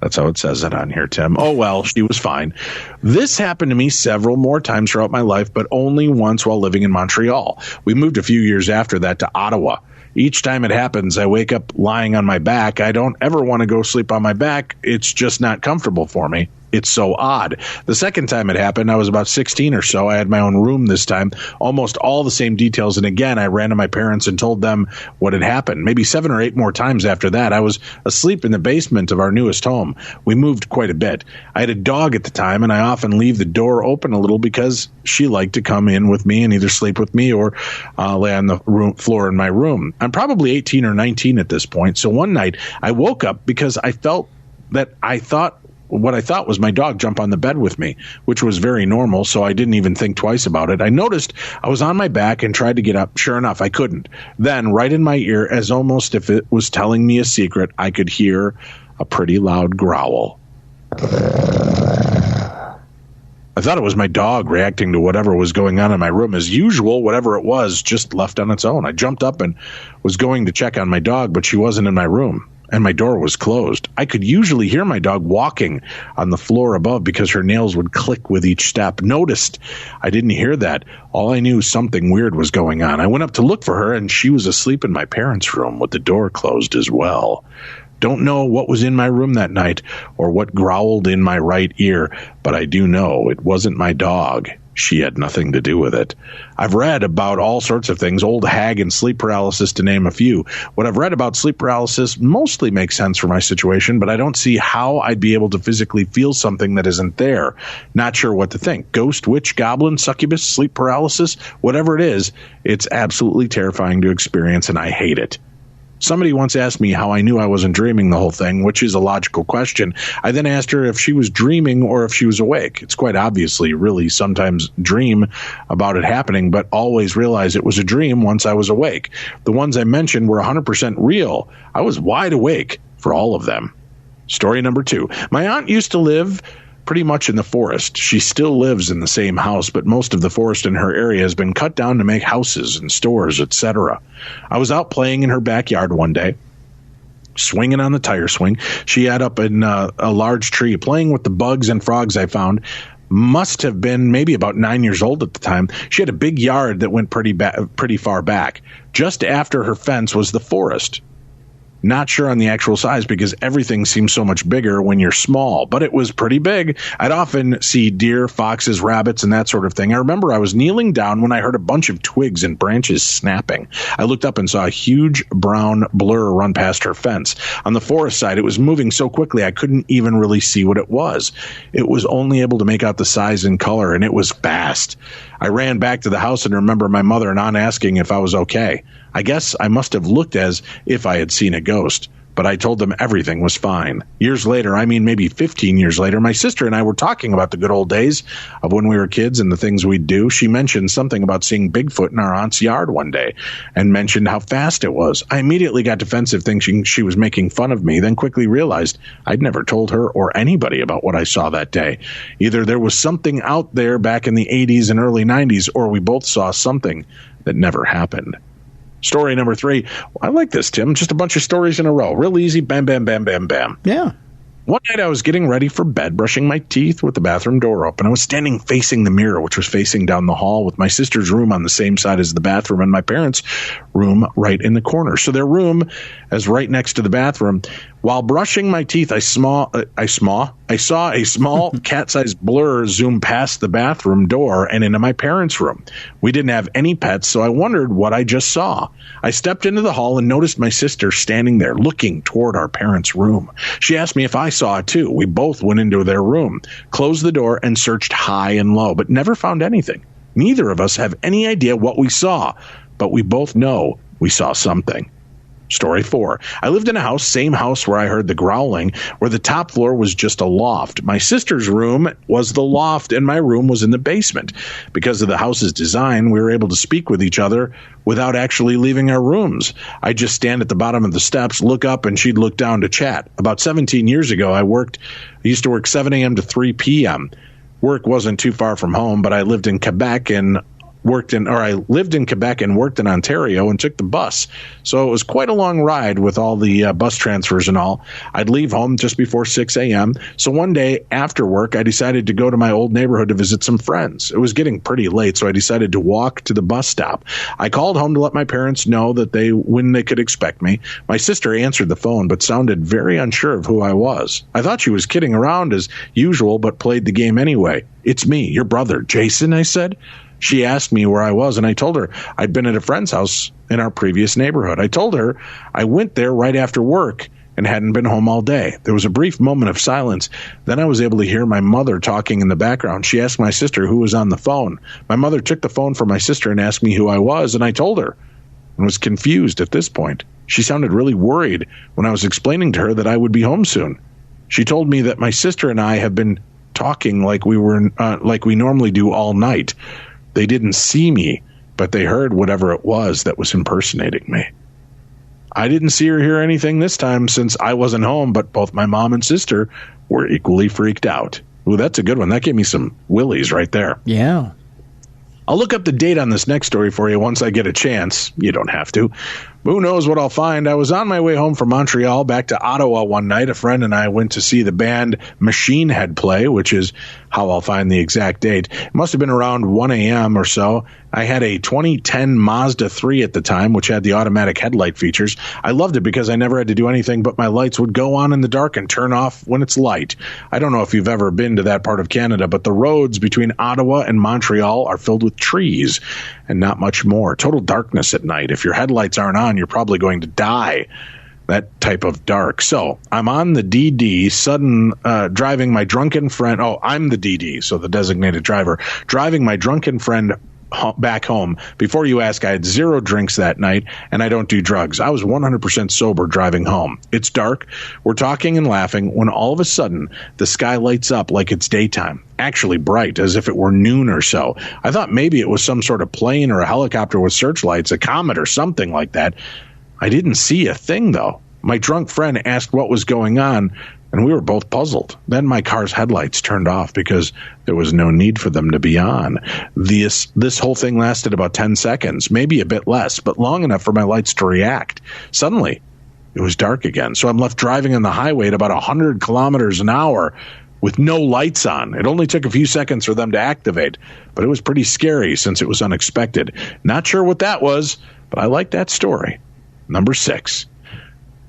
That's how it says it on here, Tim. Oh, well, she was fine. This happened to me several more times throughout my life, but only once while living in Montreal. We moved a few years after that to Ottawa. Each time it happens, I wake up lying on my back. I don't ever want to go sleep on my back. It's just not comfortable for me. It's so odd. The second time it happened, I was about 16 or so. I had my own room this time, almost all the same details. And again, I ran to my parents and told them what had happened. Maybe 7 or 8 more times after that. I was asleep in the basement of our newest home. We moved quite a bit. I had a dog at the time, and I often leave the door open a little because she liked to come in with me and either sleep with me or lay on the floor in my room. I'm probably 18 or 19 at this point. So one night I woke up because I felt that what I thought was my dog jump on the bed with me, which was very normal, so I didn't even think twice about it. I noticed I was on my back and tried to get up. Sure enough, I couldn't. Then, right in my ear, as almost if it was telling me a secret, I could hear a pretty loud growl. I thought it was my dog reacting to whatever was going on in my room. As usual, whatever it was just left on its own. I jumped up and was going to check on my dog, but she wasn't in my room. and my door was closed. I could usually hear my dog walking on the floor above because her nails would click with each step. Noticed I didn't hear that. All I knew, something weird was going on. I went up to look for her, and she was asleep in my parents' room with the door closed as well. Don't know what was in my room that night or what growled in my right ear, but I do know it wasn't my dog. She had nothing to do with it. I've read about all sorts of things, old hag and sleep paralysis to name a few. What I've read about sleep paralysis mostly makes sense for my situation, but I don't see how I'd be able to physically feel something that isn't there. Not sure what to think. Ghost, witch, goblin, succubus, sleep paralysis, whatever it is, it's absolutely terrifying to experience, and I hate it. Somebody once asked me how I knew I wasn't dreaming the whole thing, which is a logical question. I then asked her if she was dreaming or if she was awake. It's quite obviously really sometimes dream about it happening, but always realize it was a dream once I was awake. The ones I mentioned were 100% real. I was wide awake for all of them. Story number 2. My aunt used to live pretty much in the forest. She still lives in the same house, but most of the forest in her area has been cut down to make houses and stores, etc. I was out playing in her backyard one day, swinging on the tire swing. She had up in a large tree, playing with the bugs and frogs I found. Must have been maybe about 9 years old at the time. She had a big yard that went pretty far back. Just after her fence was the forest. Not sure on the actual size because everything seems so much bigger when you're small, but it was pretty big. I'd often see deer, foxes, rabbits, and that sort of thing. I remember I was kneeling down when I heard a bunch of twigs and branches snapping. I looked up and saw a huge brown blur run past her fence. On the forest side, it was moving so quickly I couldn't even really see what it was. It was only able to make out the size and color, and it was fast. I ran back to the house and remember my mother and aunt asking if I was okay. I guess I must have looked as if I had seen a ghost, but I told them everything was fine. Years later, I mean maybe 15 years later, my sister and I were talking about the good old days of when we were kids and the things we'd do. She mentioned something about seeing Bigfoot in our aunt's yard one day and mentioned how fast it was. I immediately got defensive thinking she was making fun of me, then quickly realized I'd never told her or anybody about what I saw that day. Either there was something out there back in the 80s and early 90s, or we both saw something that never happened. Story number 3. I like this, Tim. Just a bunch of stories in a row. Real easy. Bam, bam, bam, bam, bam. Yeah. One night I was getting ready for bed, brushing my teeth with the bathroom door open. I was standing facing the mirror, which was facing down the hall, with my sister's room on the same side as the bathroom and my parents' room right in the corner. So their room is right next to the bathroom. While brushing my teeth, I saw a small cat-sized blur zoom past the bathroom door and into my parents' room. We didn't have any pets, so I wondered what I just saw. I stepped into the hall and noticed my sister standing there, looking toward our parents' room. She asked me if I saw it too. We both went into their room, closed the door, and searched high and low, but never found anything. Neither of us have any idea what we saw, but we both know we saw something. Story 4. I lived in a house, same house where I heard the growling, where the top floor was just a loft. My sister's room was the loft, and my room was in the basement. Because of the house's design, we were able to speak with each other without actually leaving our rooms. I'd just stand at the bottom of the steps, look up, and she'd look down to chat. About 17 years ago, I used to work 7 a.m. to 3 p.m. Work wasn't too far from home, but I lived in Quebec and worked in Ontario and took the bus. So it was quite a long ride with all the bus transfers and all. I'd leave home just before 6 a.m. So one day after work, I decided to go to my old neighborhood to visit some friends. It was getting pretty late, so I decided to walk to the bus stop. I called home to let my parents know when they could expect me. My sister answered the phone, but sounded very unsure of who I was. I thought she was kidding around as usual, but played the game anyway. "It's me, your brother, Jason," I said. She asked me where I was, and I told her I'd been at a friend's house in our previous neighborhood. I told her I went there right after work and hadn't been home all day. There was a brief moment of silence. Then I was able to hear my mother talking in the background. She asked my sister who was on the phone. My mother took the phone from my sister and asked me who I was, and I told her and was confused at this point. She sounded really worried when I was explaining to her that I would be home soon. She told me that my sister and I have been talking like we normally do all night. They didn't see me, but they heard whatever it was that was impersonating me. I didn't see or hear anything this time since I wasn't home, but both my mom and sister were equally freaked out. Ooh, that's a good one. That gave me some willies right there. Yeah. I'll look up the date on this next story for you once I get a chance. You don't have to. Who knows what I'll find? I was on my way home from Montreal back to Ottawa one night. A friend and I went to see the band Machine Head play, which is how I'll find the exact date. It must have been around 1 a.m. or so. I had a 2010 Mazda 3 at the time, which had the automatic headlight features. I loved it because I never had to do anything but my lights would go on in the dark and turn off when it's light. I don't know if you've ever been to that part of Canada, but the roads between Ottawa and Montreal are filled with trees and not much more. Total darkness at night. If your headlights aren't on, you're probably going to die. That type of dark. So I'm on the DD, driving my drunken friend. Oh, I'm the DD, so the designated driver. Driving my drunken friend back home. Before you ask, I had 0 drinks that night, and I don't do drugs. I was 100% sober driving home. It's dark. We're talking and laughing when all of a sudden the sky lights up like it's daytime. Actually bright, as if it were noon or so. I thought maybe it was some sort of plane or a helicopter with searchlights, a comet or something like that. I didn't see a thing, though. My drunk friend asked what was going on, and we were both puzzled. Then my car's headlights turned off because there was no need for them to be on. This whole thing lasted about 10 seconds, maybe a bit less, but long enough for my lights to react. Suddenly, it was dark again, so I'm left driving on the highway at about 100 kilometers an hour with no lights on. It only took a few seconds for them to activate, but it was pretty scary since it was unexpected. Not sure what that was, but I like that story. Number 6.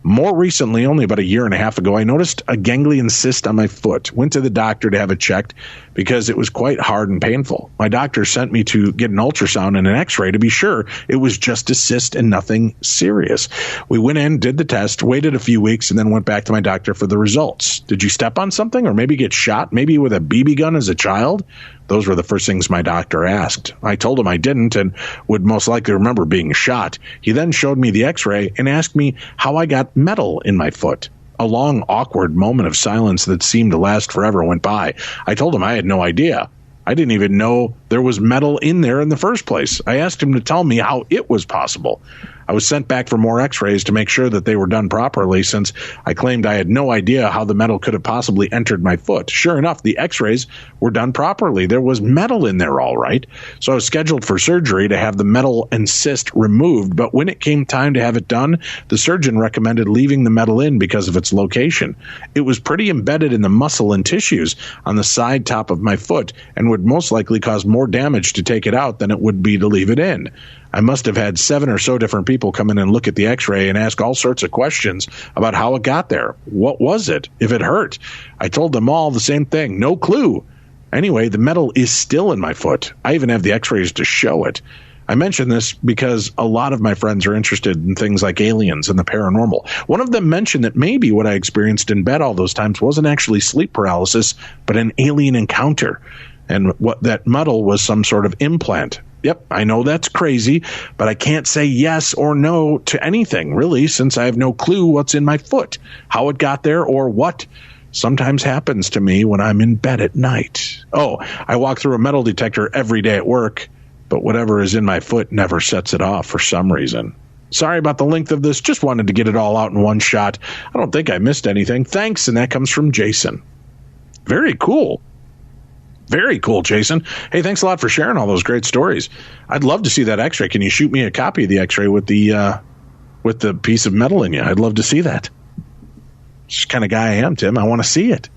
More recently, only about a year and a half ago, I noticed a ganglion cyst on my foot. Went to the doctor to have it checked because it was quite hard and painful. My doctor sent me to get an ultrasound and an x-ray to be sure it was just a cyst and nothing serious. We went in, did the test, waited a few weeks, and then went back to my doctor for the results. Did you step on something or maybe get shot, maybe with a BB gun as a child? Those were the first things my doctor asked. I told him I didn't and would most likely remember being shot. He then showed me the x-ray and asked me how I got metal in my foot. A long, awkward moment of silence that seemed to last forever went by. I told him I had no idea. I didn't even know there was metal in there in the first place. I asked him to tell me how it was possible. I was sent back for more x-rays to make sure that they were done properly since I claimed I had no idea how the metal could have possibly entered my foot. Sure enough, the x-rays were done properly. There was metal in there all right. So I was scheduled for surgery to have the metal and cyst removed, but when it came time to have it done, the surgeon recommended leaving the metal in because of its location. It was pretty embedded in the muscle and tissues on the side top of my foot and would most likely cause more damage to take it out than it would be to leave it in. I must have had 7 or so different people come in and look at the x-ray and ask all sorts of questions about how it got there. What was it? If it hurt? I told them all the same thing. No clue. Anyway, the metal is still in my foot. I even have the x-rays to show it. I mention this because a lot of my friends are interested in things like aliens and the paranormal. One of them mentioned that maybe what I experienced in bed all those times wasn't actually sleep paralysis, but an alien encounter. And what that metal was some sort of implant. Yep, I know that's crazy, but I can't say yes or no to anything, really, since I have no clue what's in my foot, how it got there, or what sometimes happens to me when I'm in bed at night. Oh, I walk through a metal detector every day at work, but whatever is in my foot never sets it off for some reason. Sorry about the length of this. Just wanted to get it all out in one shot. I don't think I missed anything. Thanks, and that comes from Jason. Very cool. Very cool, Jason. Hey, thanks a lot for sharing all those great stories. I'd love to see that x-ray. Can you shoot me a copy of the x-ray with the piece of metal in you? I'd love to see that. Just the kind of guy I am, Tim. I want to see it.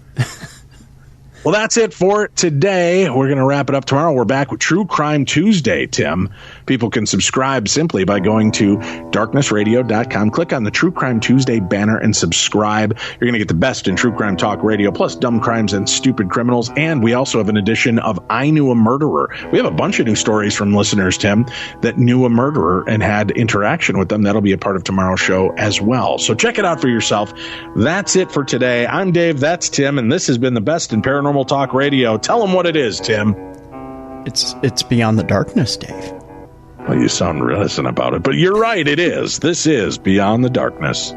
Well, that's it for today. We're going to wrap it up tomorrow. We're back with True Crime Tuesday, Tim. People can subscribe simply by going to darknessradio.com. Click on the True Crime Tuesday banner and subscribe. You're going to get the best in true crime talk radio, plus dumb crimes and stupid criminals. And we also have an edition of I Knew a Murderer. We have a bunch of new stories from listeners, Tim, that knew a murderer and had interaction with them. That'll be a part of tomorrow's show as well. So check it out for yourself. That's it for today. I'm Dave. That's Tim. And this has been the best in paranormal talk radio. Tell them what it is, Tim. It's Beyond the Darkness, Dave. Well, you sound reticent about it, but you're right, it is. This is Beyond the Darkness.